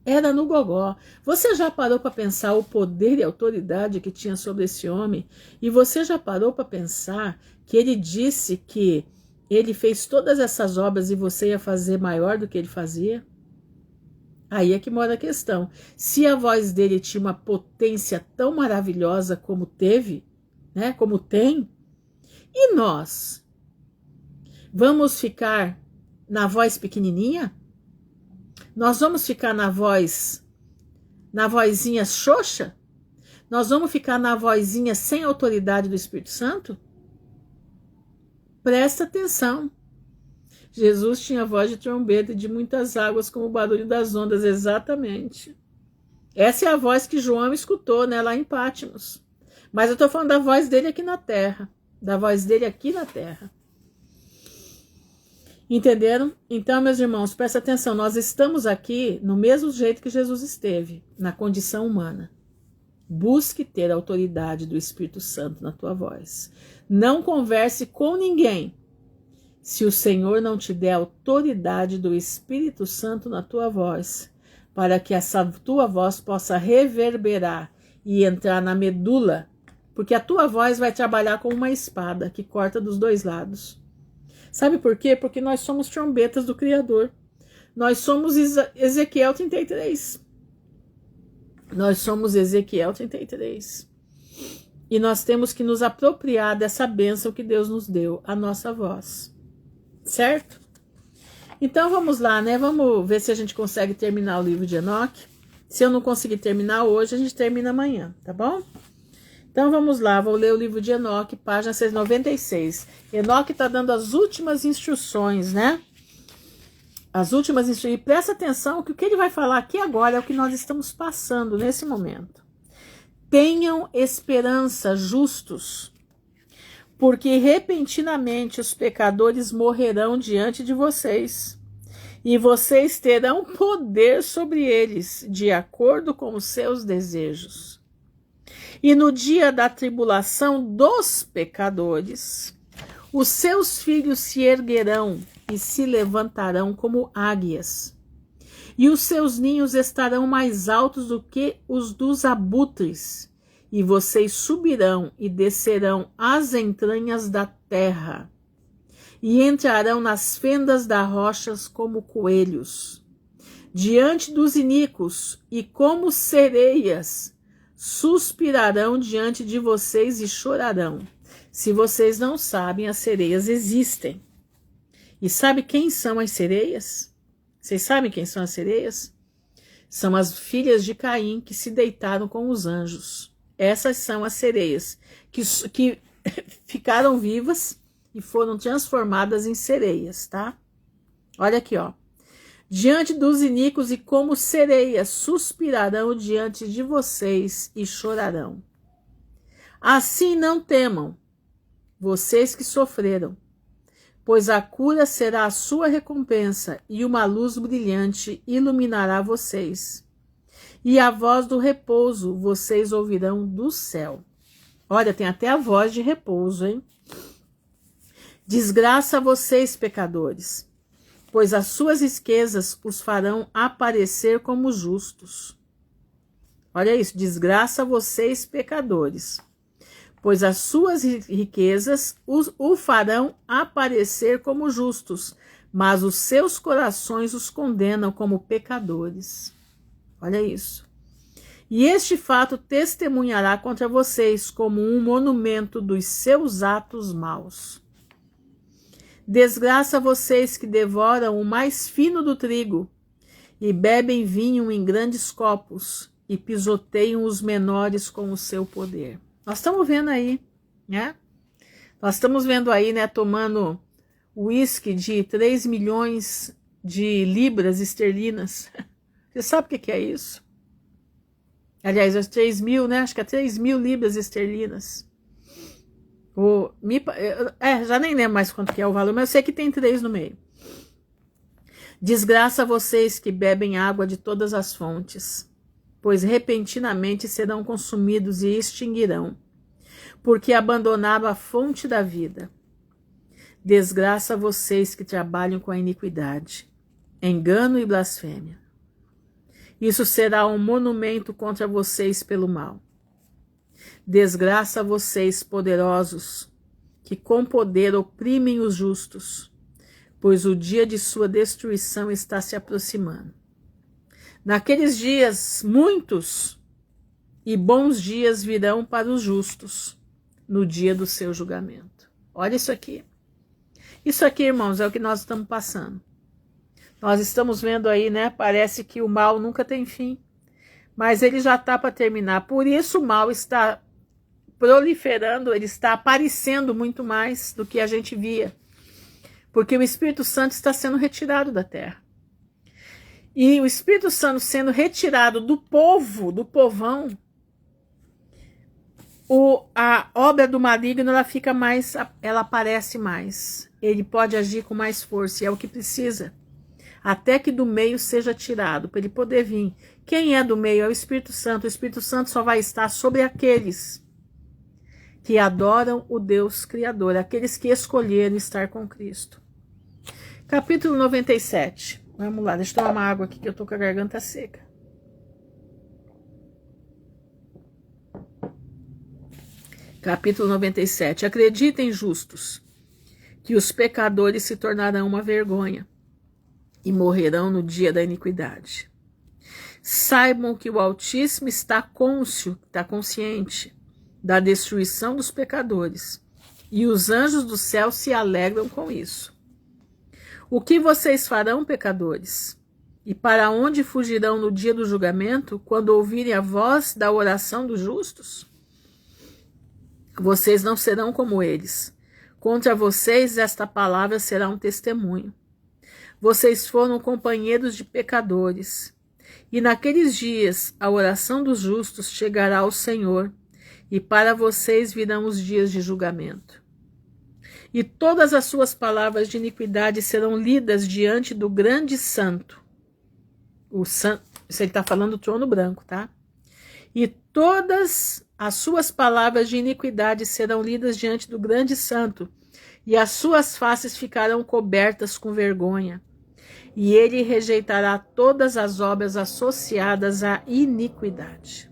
Era no gogó. Você já parou para pensar o poder e autoridade que tinha sobre esse homem? E você já parou para pensar que ele disse que ele fez todas essas obras e você ia fazer maior do que ele fazia? Aí é que mora a questão. Se a voz dele tinha uma potência tão maravilhosa como teve, né, como tem, e nós? Vamos ficar na voz pequenininha? Nós vamos ficar na vozinha xoxa? Nós vamos ficar na vozinha sem autoridade do Espírito Santo? Presta atenção. Jesus tinha voz de trombeta e de muitas águas como o barulho das ondas, exatamente. Essa é a voz que João escutou, né, lá em Patmos. Mas eu estou falando da voz dele aqui na terra. Da voz dele aqui na terra. Entenderam? Então, meus irmãos, presta atenção. Nós estamos aqui no mesmo jeito que Jesus esteve, na condição humana. Busque ter a autoridade do Espírito Santo na tua voz. Não converse com ninguém se o Senhor não te der a autoridade do Espírito Santo na tua voz, para que essa tua voz possa reverberar e entrar na medula, porque a tua voz vai trabalhar como uma espada que corta dos dois lados. Sabe por quê? Porque nós somos trombetas do Criador. Nós somos Ezequiel 33. Nós somos Ezequiel 33. E nós temos que nos apropriar dessa bênção que Deus nos deu, a nossa voz. Certo? Então vamos lá, né? Vamos ver se a gente consegue terminar o livro de Enoque. Se eu não conseguir terminar hoje, a gente termina amanhã, tá bom? Então vamos lá, vou ler o livro de Enoque, página 696. Enoque está dando as últimas instruções, né? As últimas instruções. E presta atenção que o que ele vai falar aqui agora é o que nós estamos passando nesse momento. Tenham esperança, justos, porque repentinamente os pecadores morrerão diante de vocês, e vocês terão poder sobre eles, de acordo com os seus desejos. E no dia da tribulação dos pecadores, os seus filhos se erguerão e se levantarão como águias, e os seus ninhos estarão mais altos do que os dos abutres, e vocês subirão e descerão às entranhas da terra, e entrarão nas fendas das rochas como coelhos, diante dos iníquos, e como sereias suspirarão diante de vocês e chorarão. Se vocês não sabem, as sereias existem. E sabe quem são as sereias? Vocês sabem quem são as sereias? São as filhas de Caim que se deitaram com os anjos. Essas são as sereias que ficaram vivas e foram transformadas em sereias, tá? Olha aqui, ó. Diante dos iníquos e como sereias suspirarão diante de vocês e chorarão. Assim não temam, vocês que sofreram, pois a cura será a sua recompensa e uma luz brilhante iluminará vocês. E a voz do repouso vocês ouvirão do céu. Olha, tem até a voz de repouso, hein? Desgraça a vocês, pecadores, pois as suas riquezas os farão aparecer como justos. Olha isso, desgraça a vocês, pecadores, pois as suas riquezas o farão aparecer como justos, mas os seus corações os condenam como pecadores. Olha isso. E este fato testemunhará contra vocês como um monumento dos seus atos maus. Desgraça a vocês que devoram o mais fino do trigo e bebem vinho em grandes copos e pisoteiam os menores com o seu poder. Nós estamos vendo aí, né? Nós estamos vendo aí, né, tomando uísque de 3 milhões de libras esterlinas. Você sabe o que é isso? Aliás, as 3 mil, né? Acho que é 3 mil libras esterlinas. Já nem lembro mais quanto que é o valor, mas eu sei que tem 3 no meio. Desgraça a vocês que bebem água de todas as fontes, pois repentinamente serão consumidos e extinguirão, porque abandonaram a fonte da vida. Desgraça a vocês que trabalham com a iniquidade, engano e blasfêmia. Isso será um monumento contra vocês pelo mal. Desgraça a vocês, poderosos, que com poder oprimem os justos, pois o dia de sua destruição está se aproximando. Naqueles dias, muitos e bons dias virão para os justos, no dia do seu julgamento. Olha isso aqui. Isso aqui, irmãos, é o que nós estamos passando. Nós estamos vendo aí, né? Parece que o mal nunca tem fim, mas ele já está para terminar. Por isso o mal está proliferando, ele está aparecendo muito mais do que a gente via. Porque o Espírito Santo está sendo retirado da terra. E o Espírito Santo sendo retirado do povo, do povão, a obra do maligno ela fica mais, ela aparece mais. Ele pode agir com mais força, e é o que precisa. Até que do meio seja tirado, para ele poder vir. Quem é do meio é o Espírito Santo. O Espírito Santo só vai estar sobre aqueles que adoram o Deus Criador, aqueles que escolheram estar com Cristo. Capítulo 97. Vamos lá, deixa eu tomar uma água aqui que eu tô com a garganta seca. Capítulo 97. Acreditem, justos, que os pecadores se tornarão uma vergonha e morrerão no dia da iniquidade. Saibam que o Altíssimo está consciente da destruição dos pecadores, e os anjos do céu se alegram com isso. O que vocês farão, pecadores? E para onde fugirão no dia do julgamento, quando ouvirem a voz da oração dos justos? Vocês não serão como eles. Contra vocês esta palavra será um testemunho. Vocês foram companheiros de pecadores. E naqueles dias a oração dos justos chegará ao Senhor, e para vocês virão os dias de julgamento. E todas as suas palavras de iniquidade serão lidas diante do grande santo. O santo, isso ele está falando do trono branco, tá? E todas as suas palavras de iniquidade serão lidas diante do grande santo, e as suas faces ficarão cobertas com vergonha. E ele rejeitará todas as obras associadas à iniquidade.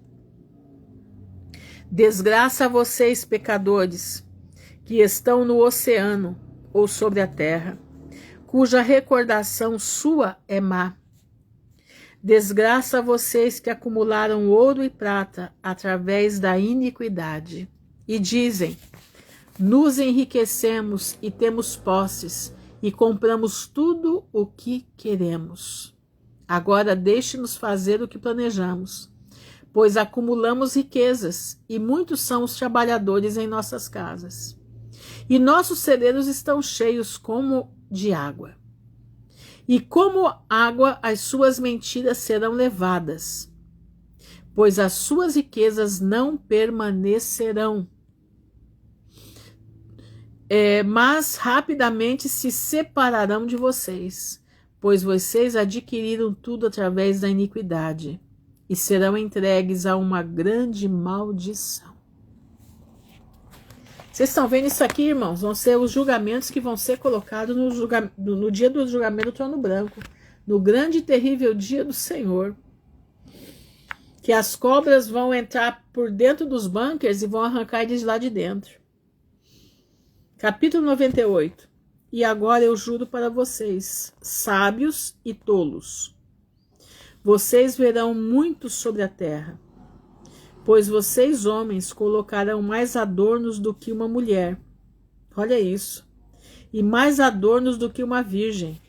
Desgraça a vocês, pecadores, que estão no oceano ou sobre a terra, cuja recordação sua é má. Desgraça a vocês que acumularam ouro e prata através da iniquidade, e dizem: nos enriquecemos e temos posses, e compramos tudo o que queremos. Agora deixe-nos fazer o que planejamos, pois acumulamos riquezas, e muitos são os trabalhadores em nossas casas. E nossos celeiros estão cheios como de água. E como água as suas mentiras serão levadas, pois as suas riquezas não permanecerão. Mas rapidamente se separarão de vocês, pois vocês adquiriram tudo através da iniquidade, e serão entregues a uma grande maldição. Vocês estão vendo isso aqui, irmãos? Vão ser os julgamentos que vão ser colocados no dia do julgamento do trono branco, no grande e terrível dia do Senhor, que as cobras vão entrar por dentro dos bunkers e vão arrancar eles lá de dentro. Capítulo 98. E agora eu juro para vocês, sábios e tolos, vocês verão muito sobre a terra, pois vocês, homens, colocarão mais adornos do que uma mulher. Olha isso. E mais adornos do que uma virgem.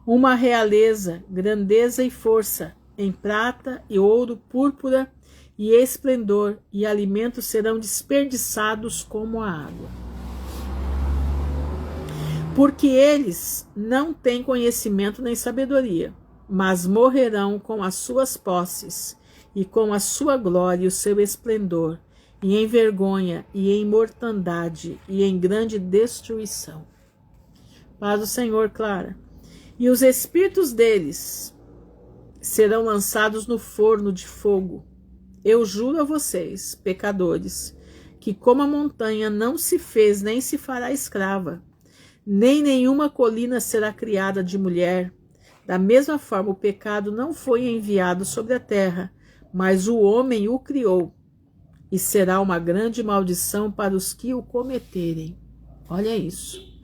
Uma realeza, grandeza e força, em prata e ouro, púrpura e esplendor, e alimentos serão desperdiçados como a água. Porque eles não têm conhecimento nem sabedoria, mas morrerão com as suas posses, e com a sua glória e o seu esplendor, e em vergonha, e em mortandade, e em grande destruição. Paz do Senhor, Clara. E os espíritos deles serão lançados no forno de fogo. Eu juro a vocês, pecadores, que como a montanha não se fez nem se fará escrava, nem nenhuma colina será criada de mulher, Da mesma forma, o pecado não foi enviado sobre a terra, mas o homem o criou, e será uma grande maldição para os que o cometerem. Olha isso.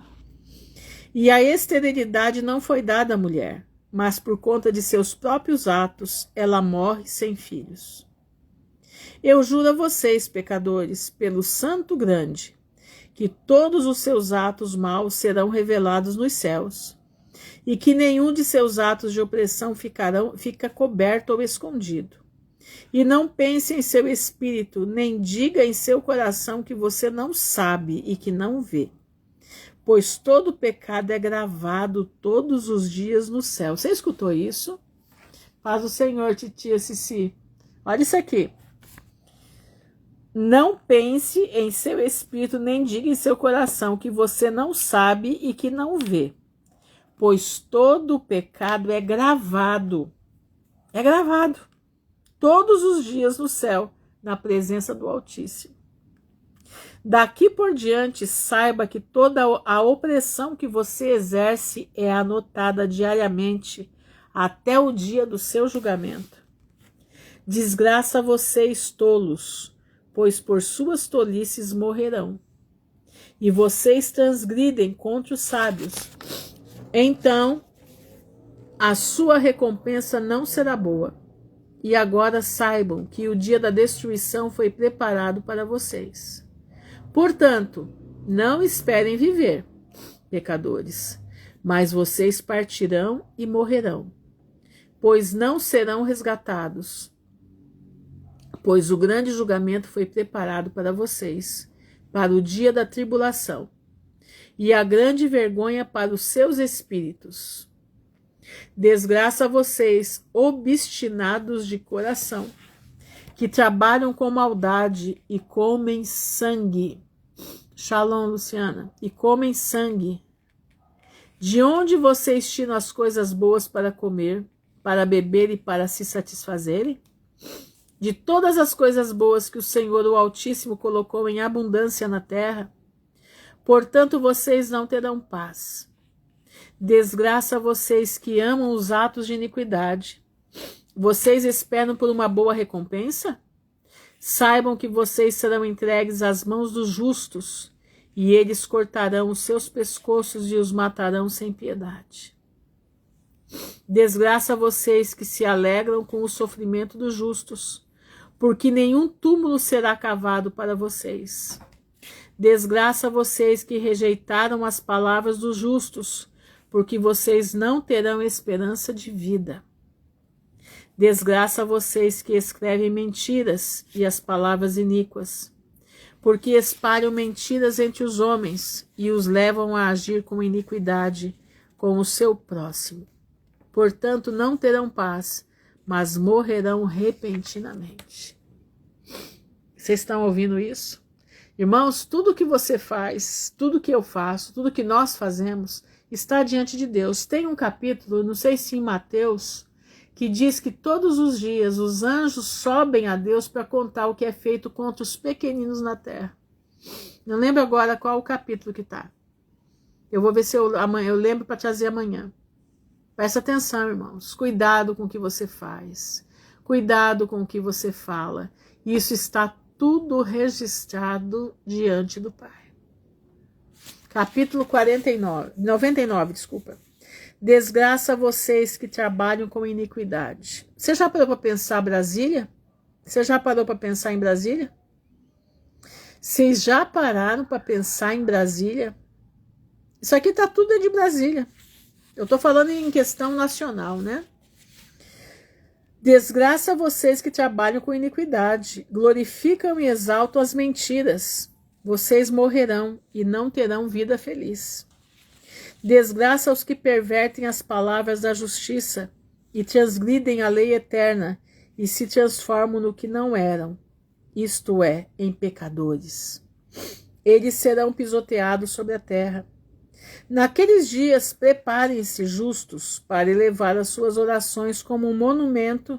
E a esterilidade não foi dada à mulher, mas por conta de seus próprios atos, ela morre sem filhos. Eu juro a vocês, pecadores, pelo Santo Grande, que todos os seus atos maus serão revelados nos céus, e que nenhum de seus atos de opressão fica coberto ou escondido. E não pense em seu espírito, nem diga em seu coração que você não sabe e que não vê. Pois todo pecado é gravado todos os dias no céu. Você escutou isso? Paz do Senhor, titia Cici. Olha isso aqui. Não pense em seu espírito, nem diga em seu coração que você não sabe e que não vê. Pois todo pecado é gravado. É gravado. Todos os dias no céu, na presença do Altíssimo. Daqui por diante, saiba que toda a opressão que você exerce é anotada diariamente até o dia do seu julgamento. Desgraça vocês, tolos, pois por suas tolices morrerão. E vocês transgridem contra os sábios. Então, a sua recompensa não será boa. E agora saibam que o dia da destruição foi preparado para vocês. Portanto, não esperem viver, pecadores, mas vocês partirão e morrerão, pois não serão resgatados, pois o grande julgamento foi preparado para vocês, para o dia da tribulação, e a grande vergonha para os seus espíritos. Desgraça a vocês, obstinados de coração, que trabalham com maldade e comem sangue. Shalom, Luciana. E comem sangue. De onde vocês tiram as coisas boas para comer, para beber e para se satisfazerem? De todas as coisas boas que o Senhor, o Altíssimo, colocou em abundância na terra, portanto vocês não terão paz. Desgraça a vocês que amam os atos de iniquidade. Vocês esperam por uma boa recompensa? Saibam que vocês serão entregues às mãos dos justos, e eles cortarão os seus pescoços e os matarão sem piedade. Desgraça a vocês que se alegram com o sofrimento dos justos, porque nenhum túmulo será cavado para vocês. Desgraça a vocês que rejeitaram as palavras dos justos, porque vocês não terão esperança de vida. Desgraça a vocês que escrevem mentiras e as palavras iníquas, porque espalham mentiras entre os homens e os levam a agir com iniquidade com o seu próximo. Portanto, não terão paz, mas morrerão repentinamente. Vocês estão ouvindo isso? Irmãos, tudo que você faz, tudo que eu faço, tudo que nós fazemos, está diante de Deus. Tem um capítulo, não sei se em Mateus, que diz que todos os dias os anjos sobem a Deus para contar o que é feito contra os pequeninos na terra. Não lembro agora qual o capítulo que está. Eu vou ver se eu lembro para trazer amanhã. Presta atenção, irmãos. Cuidado com o que você faz. Cuidado com o que você fala. Isso está tudo registrado diante do Pai. Capítulo 99, desculpa. Desgraça a vocês que trabalham com iniquidade. Você já parou para pensar Brasília? Você já parou para pensar em Brasília? Vocês já pararam para pensar em Brasília? Isso aqui está tudo de Brasília. Eu estou falando em questão nacional, né? Desgraça a vocês que trabalham com iniquidade. Glorificam e exaltam as mentiras. Vocês morrerão e não terão vida feliz. Desgraça aos que pervertem as palavras da justiça e transgridem a lei eterna e se transformam no que não eram, isto é, em pecadores. Eles serão pisoteados sobre a terra. Naqueles dias, preparem-se justos para elevar as suas orações como um monumento,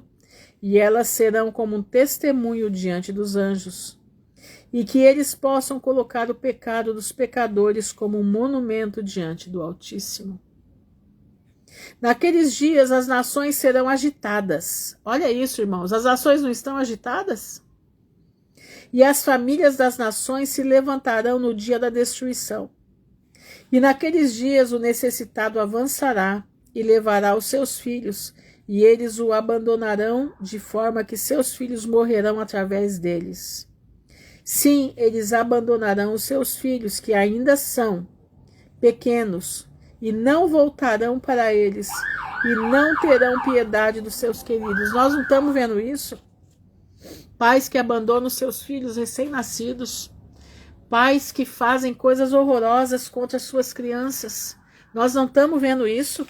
e elas serão como um testemunho diante dos anjos. E que eles possam colocar o pecado dos pecadores como um monumento diante do Altíssimo. Naqueles dias as nações serão agitadas. Olha isso, irmãos. As nações não estão agitadas? E as famílias das nações se levantarão no dia da destruição. E naqueles dias o necessitado avançará e levará os seus filhos, e eles o abandonarão, de forma que seus filhos morrerão através deles. Sim, eles abandonarão os seus filhos, que ainda são pequenos, e não voltarão para eles, e não terão piedade dos seus queridos. Nós não estamos vendo isso? Pais que abandonam seus filhos recém-nascidos, pais que fazem coisas horrorosas contra suas crianças. Nós não estamos vendo isso?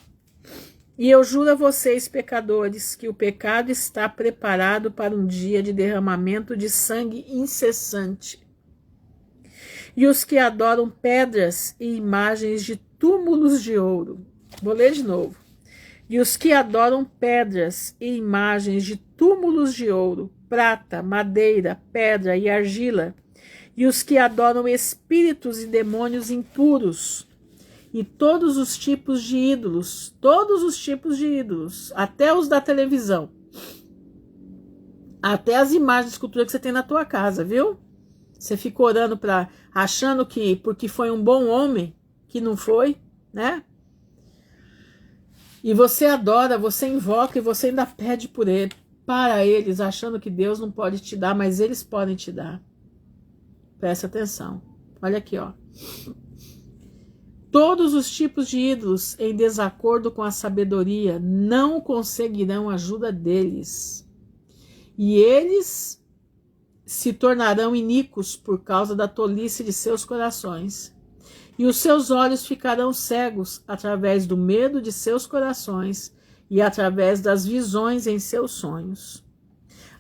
E eu juro a vocês, pecadores, que o pecado está preparado para um dia de derramamento de sangue incessante. E os que adoram pedras e imagens de túmulos de ouro. Vou ler de novo. E os que adoram pedras e imagens de túmulos de ouro, prata, madeira, pedra e argila, e os que adoram espíritos e demônios impuros, e todos os tipos de ídolos, até os da televisão, até as imagens de escultura que você tem na tua casa, viu? Você fica orando achando que porque foi um bom homem, que não foi, né? E você adora, você invoca e você ainda pede para eles, achando que Deus não pode te dar, mas eles podem te dar. Presta atenção. Olha aqui, ó. Todos os tipos de ídolos em desacordo com a sabedoria não conseguirão ajuda deles. E eles se tornarão iníquos por causa da tolice de seus corações. E os seus olhos ficarão cegos através do medo de seus corações e através das visões em seus sonhos.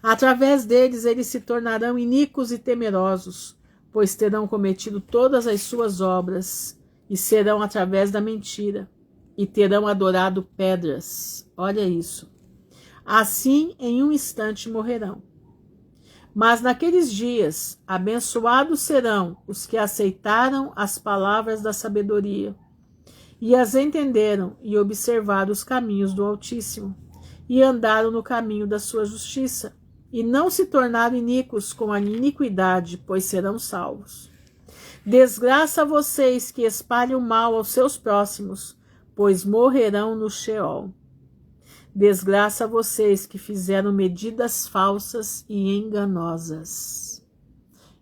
Através deles eles se tornarão iníquos e temerosos, pois terão cometido todas as suas obras, e serão através da mentira, e terão adorado pedras. Olha isso. Assim, em um instante morrerão. Mas naqueles dias, abençoados serão os que aceitaram as palavras da sabedoria, e as entenderam e observaram os caminhos do Altíssimo, e andaram no caminho da sua justiça, e não se tornaram iníquos com a iniquidade, pois serão salvos. Desgraça a vocês que espalham mal aos seus próximos, pois morrerão no Sheol. Desgraça a vocês que fizeram medidas falsas e enganosas.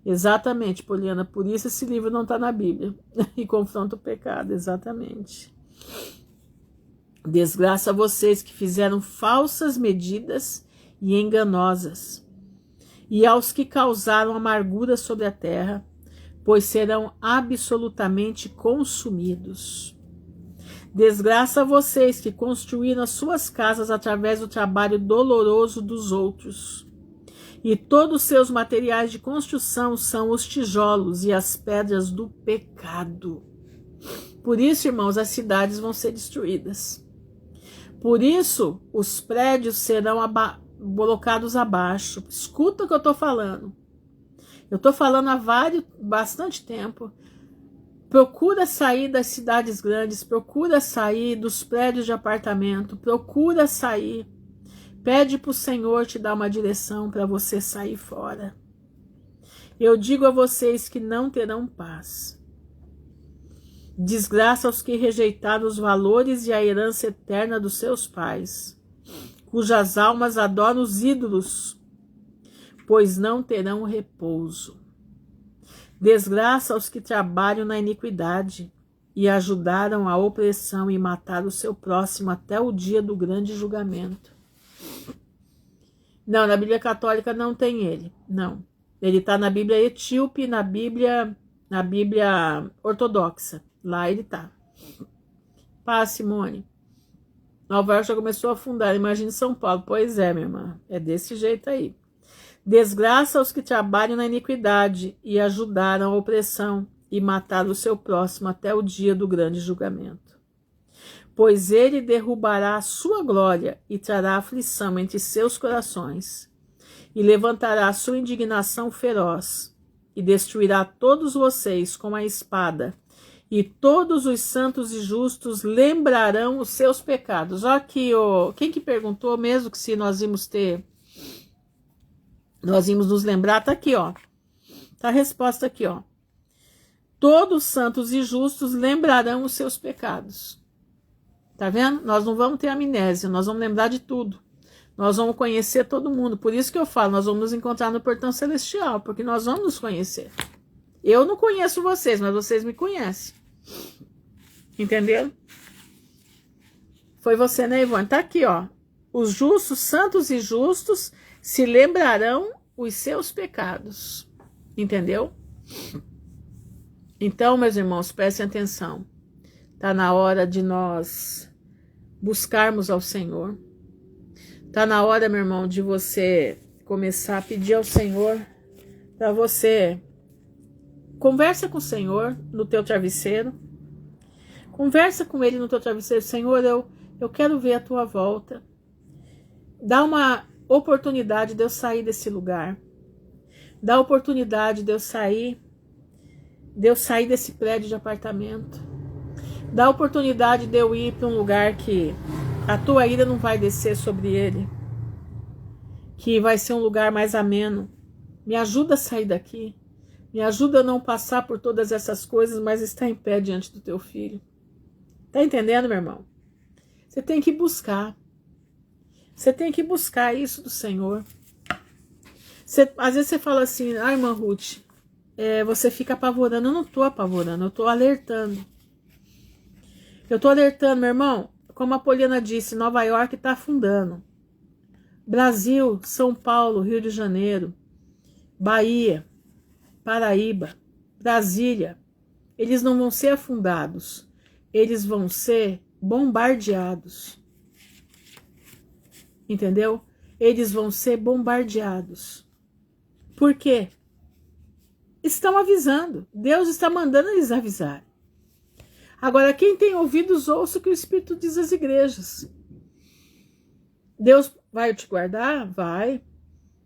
Exatamente, Poliana, por isso esse livro não está na Bíblia. E confronta o pecado, exatamente. Desgraça a vocês que fizeram falsas medidas e enganosas, e aos que causaram amargura sobre a terra, pois serão absolutamente consumidos. Desgraça a vocês que construíram as suas casas através do trabalho doloroso dos outros. E todos os seus materiais de construção são os tijolos e as pedras do pecado. Por isso, irmãos, as cidades vão ser destruídas. Por isso, os prédios serão colocados abaixo. Escuta o que eu estou falando. Eu estou falando há bastante tempo. Procura sair das cidades grandes, procura sair dos prédios de apartamento, procura sair. Pede para o Senhor te dar uma direção para você sair fora. Eu digo a vocês que não terão paz. Desgraça aos que rejeitaram os valores e a herança eterna dos seus pais, cujas almas adoram os ídolos, pois não terão repouso. Desgraça aos que trabalham na iniquidade e ajudaram a opressão e mataram o seu próximo até o dia do grande julgamento. Não, na Bíblia Católica não tem ele, não. Ele está na Bíblia Etíope, na Bíblia Ortodoxa. Lá ele está. Pá, Simone. Nova York já começou a afundar, imagine São Paulo. Pois é, minha irmã, é desse jeito aí. Desgraça aos que trabalham na iniquidade e ajudaram a opressão e mataram o seu próximo até o dia do grande julgamento. Pois ele derrubará a sua glória e trará aflição entre seus corações, e levantará a sua indignação feroz, e destruirá todos vocês com a espada, e todos os santos e justos lembrarão os seus pecados. Olha aqui, quem que perguntou mesmo que se nós íamos nos lembrar, tá aqui, ó. Tá a resposta aqui, ó. Todos santos e justos lembrarão os seus pecados. Tá vendo? Nós não vamos ter amnésia, nós vamos lembrar de tudo. Nós vamos conhecer todo mundo. Por isso que eu falo, nós vamos nos encontrar no portão celestial, porque nós vamos nos conhecer. Eu não conheço vocês, mas vocês me conhecem. Entenderam? Foi você, né, Ivone? Tá aqui, ó. Os justos, santos e justos, se lembrarão os seus pecados. Entendeu? Então, meus irmãos, prestem atenção. Tá na hora de nós buscarmos ao Senhor. Tá na hora, meu irmão, de você começar a pedir ao Senhor para você. Conversa com o Senhor no teu travesseiro. Conversa com Ele no teu travesseiro. Senhor, eu quero ver a tua volta. Dá uma oportunidade de eu sair desse lugar. Dá a oportunidade de eu sair desse prédio de apartamento. Dá a oportunidade de eu ir para um lugar que a tua ira não vai descer sobre ele, que vai ser um lugar mais ameno. Me ajuda a sair daqui. Me ajuda a não passar por todas essas coisas, mas estar em pé diante do teu filho. Tá entendendo, meu irmão? Você tem que buscar. Você tem que buscar isso do Senhor. Às vezes você fala assim, irmã Ruth, você fica apavorando. Eu não estou apavorando, eu estou alertando. Eu estou alertando, meu irmão. Como a Poliana disse, Nova York está afundando. Brasil, São Paulo, Rio de Janeiro, Bahia, Paraíba, Brasília, eles não vão ser afundados. Eles vão ser bombardeados. Entendeu? Eles vão ser bombardeados. Por quê? Estão avisando. Deus está mandando eles avisarem. Agora, quem tem ouvidos, ouça o que o Espírito diz às igrejas. Deus vai te guardar? Vai.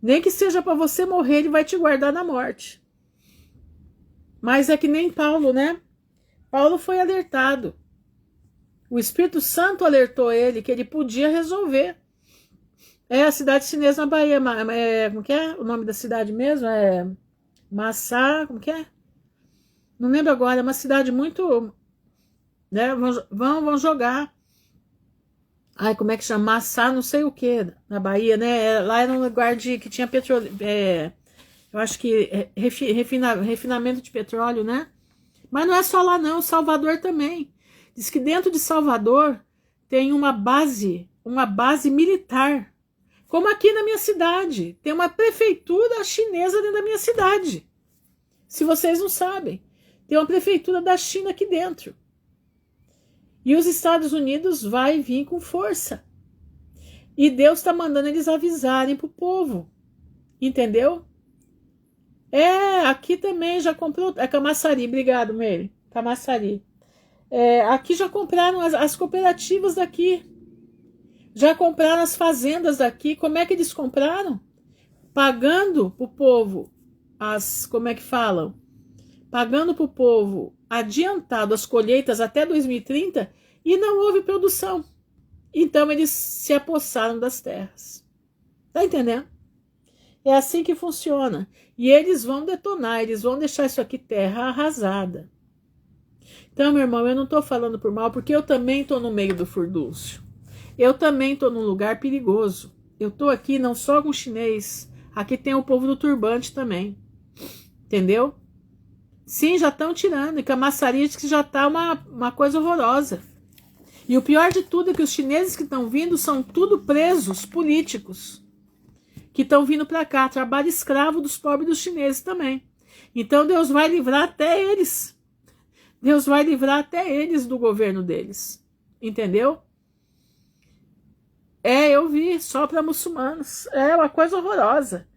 Nem que seja para você morrer, Ele vai te guardar na morte. Mas é que nem Paulo, né? Paulo foi alertado. O Espírito Santo alertou ele que ele podia resolver. É a cidade chinesa na Bahia. Como que é o nome da cidade mesmo? É Massá, como que é? Não lembro agora, é uma cidade muito... Né? Vão jogar. Ai, como é que chama? Massá, não sei o que, na Bahia, né? Lá era um lugar que tinha petróleo. Eu acho que refinamento de petróleo, né? Mas não é só lá, não. Salvador também. Diz que dentro de Salvador tem uma base militar. Como aqui na minha cidade. Tem uma prefeitura chinesa dentro da minha cidade. Se vocês não sabem. Tem uma prefeitura da China aqui dentro. E os Estados Unidos vai vir com força. E Deus está mandando eles avisarem para o povo. Entendeu? Aqui também já comprou... É Camaçari, obrigado, Meire. Camaçari. Aqui já compraram as cooperativas daqui. Já compraram as fazendas daqui. Como é que eles compraram? Pagando para o povo como é que falam? Pagando para o povo adiantado as colheitas até 2030 e não houve produção. Então eles se apossaram das terras. Tá entendendo? É assim que funciona. E eles vão detonar, eles vão deixar isso aqui terra arrasada. Então, meu irmão, eu não estou falando por mal, porque eu também estou no meio do furdúncio. Eu também estou num lugar perigoso. Eu estou aqui não só com chinês, aqui tem o povo do turbante também. Entendeu? Sim, já estão tirando. E Camaçari diz que já está uma coisa horrorosa. E o pior de tudo é que os chineses que estão vindo são tudo presos políticos. Que estão vindo para cá. Trabalho escravo dos pobres dos chineses também. Então Deus vai livrar até eles. Deus vai livrar até eles do governo deles. Entendeu? Eu vi só para muçulmanos. É uma coisa horrorosa.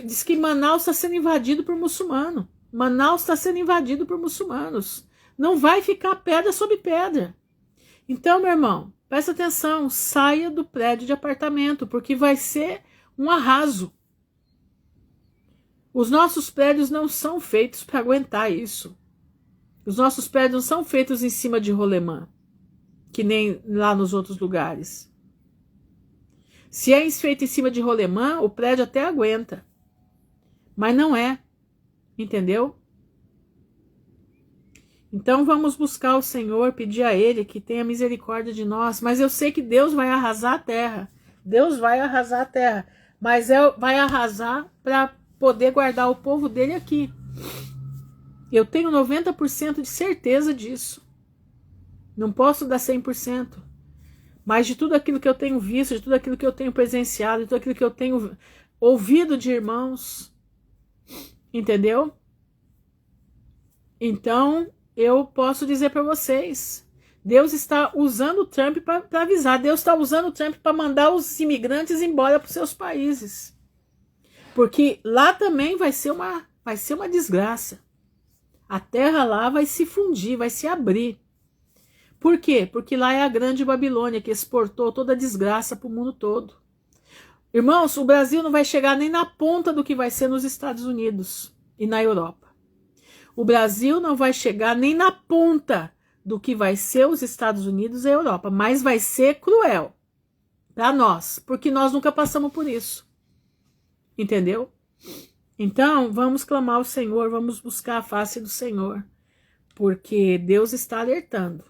Diz que Manaus está sendo invadido por muçulmano. Manaus está sendo invadido por muçulmanos. Não vai ficar pedra sobre pedra. Então, meu irmão, presta atenção. Saia do prédio de apartamento, porque vai ser um arraso. Os nossos prédios não são feitos para aguentar isso. Os nossos prédios não são feitos em cima de rolemã, que nem lá nos outros lugares. Se é feito em cima de rolemã, o prédio até aguenta. Mas não é. Entendeu? Então vamos buscar o Senhor, pedir a Ele que tenha misericórdia de nós. Mas eu sei que Deus vai arrasar a terra. Deus vai arrasar a terra. Mas vai arrasar para poder guardar o povo dele aqui. Eu tenho 90% de certeza disso. Não posso dar 100%. Mas de tudo aquilo que eu tenho visto, de tudo aquilo que eu tenho presenciado, de tudo aquilo que eu tenho ouvido de irmãos, entendeu? Então, eu posso dizer para vocês, Deus está usando o Trump para avisar, Deus está usando o Trump para mandar os imigrantes embora para os seus países. Porque lá também vai ser uma desgraça. A terra lá vai se fundir, vai se abrir. Por quê? Porque lá é a grande Babilônia que exportou toda a desgraça para o mundo todo. Irmãos, o Brasil não vai chegar nem na ponta do que vai ser nos Estados Unidos e na Europa. O Brasil não vai chegar nem na ponta do que vai ser os Estados Unidos e a Europa, mas vai ser cruel para nós, porque nós nunca passamos por isso. Entendeu? Então, vamos clamar ao Senhor, vamos buscar a face do Senhor, porque Deus está alertando.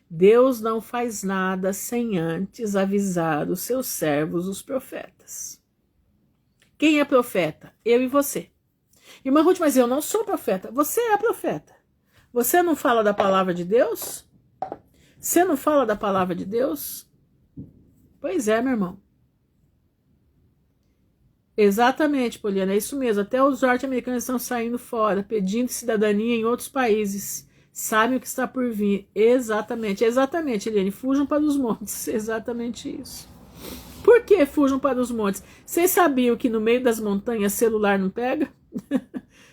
Deus não faz nada sem antes avisar os seus servos, os profetas. Quem é profeta? Eu e você. Irmã Ruth, mas eu não sou profeta. Você é profeta. Você não fala da palavra de Deus? Você não fala da palavra de Deus? Pois é, meu irmão. Exatamente, Poliana, é isso mesmo. Até os norte-americanos estão saindo fora, pedindo cidadania em outros países. Sabem o que está por vir. Exatamente, Eliane. Fujam para os montes. Exatamente isso. Por que fujam para os montes? Vocês sabiam que no meio das montanhas celular não pega?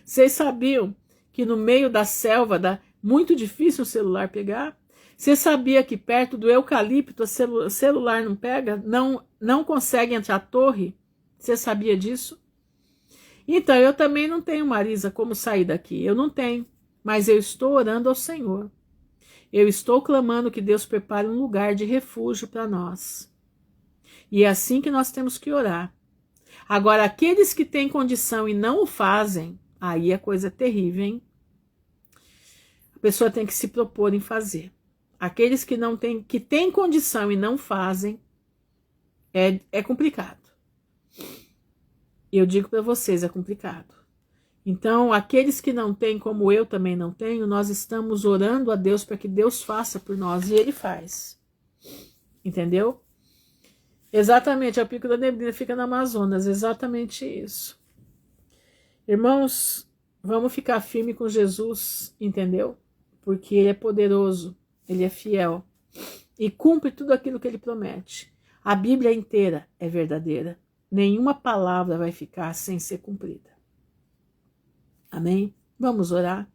Vocês sabiam que no meio da selva dá muito difícil o celular pegar? Você sabia que perto do eucalipto o celular não pega? Não consegue entrar a torre? Você sabia disso? Então, eu também não tenho, Marisa, como sair daqui. Eu não tenho. Mas eu estou orando ao Senhor. Eu estou clamando que Deus prepare um lugar de refúgio para nós. E é assim que nós temos que orar. Agora, aqueles que têm condição e não o fazem, aí a coisa é terrível, hein? A pessoa tem que se propor em fazer. Aqueles que não têm, que têm condição e não fazem, é complicado. Eu digo para vocês, é complicado. Então, aqueles que não têm, como eu também não tenho, nós estamos orando a Deus para que Deus faça por nós, e Ele faz. Entendeu? Exatamente, o Pico da Neblina fica no Amazonas, exatamente isso. Irmãos, vamos ficar firme com Jesus, entendeu? Porque Ele é poderoso, Ele é fiel, e cumpre tudo aquilo que Ele promete. A Bíblia inteira é verdadeira, nenhuma palavra vai ficar sem ser cumprida. Amém? Vamos orar.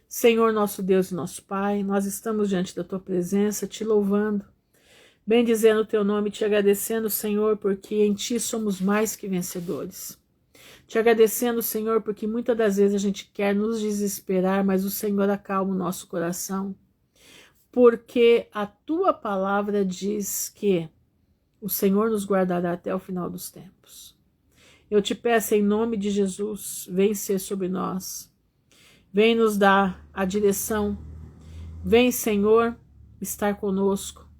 Senhor, nosso Deus e nosso Pai, nós estamos diante da Tua presença, Te louvando, bendizendo o Teu nome, Te agradecendo, Senhor, porque em Ti somos mais que vencedores. Te agradecendo, Senhor, porque muitas das vezes a gente quer nos desesperar, mas o Senhor acalma o nosso coração, porque a Tua palavra diz que o Senhor nos guardará até o final dos tempos. Eu te peço em nome de Jesus, vem ser sobre nós, vem nos dar a direção, vem, Senhor, estar conosco,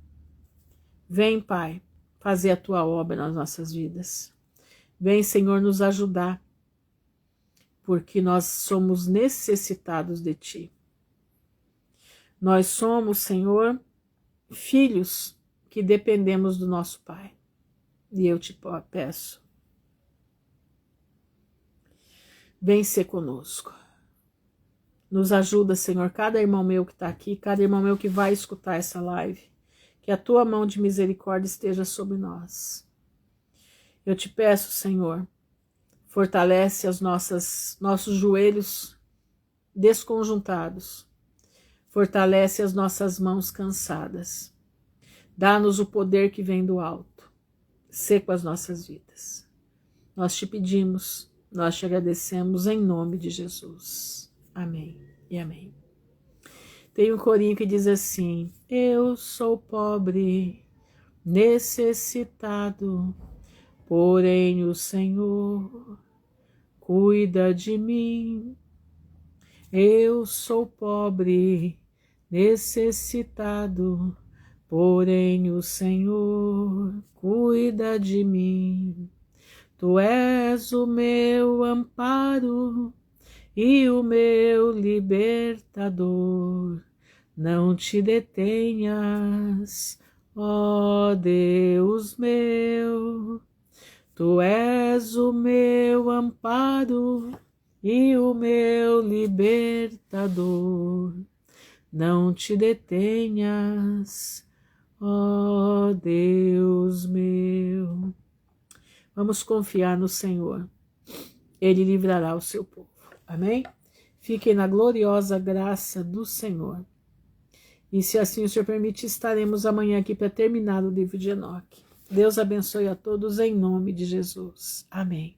vem, Pai, fazer a Tua obra nas nossas vidas, vem, Senhor, nos ajudar, porque nós somos necessitados de Ti. Nós somos, Senhor, filhos que dependemos do nosso Pai, e eu te peço, vem ser conosco. Nos ajuda, Senhor, cada irmão meu que está aqui, cada irmão meu que vai escutar essa live, que a Tua mão de misericórdia esteja sobre nós. Eu te peço, Senhor, fortalece os nossos joelhos desconjuntados, fortalece as nossas mãos cansadas, dá-nos o poder que vem do alto, sê com as nossas vidas. Nós te pedimos, nós te agradecemos em nome de Jesus. Amém e amém. Tem um corinho que diz assim: eu sou pobre, necessitado, porém o Senhor cuida de mim. Eu sou pobre, necessitado, porém o Senhor cuida de mim. Tu és o meu amparo e o meu libertador. Não te detenhas, ó Deus meu. Tu és o meu amparo e o meu libertador. Não te detenhas, ó Deus meu. Vamos confiar no Senhor. Ele livrará o seu povo. Amém? Fiquem na gloriosa graça do Senhor. E se assim o Senhor permitir, estaremos amanhã aqui para terminar o livro de Enoque. Deus abençoe a todos em nome de Jesus. Amém.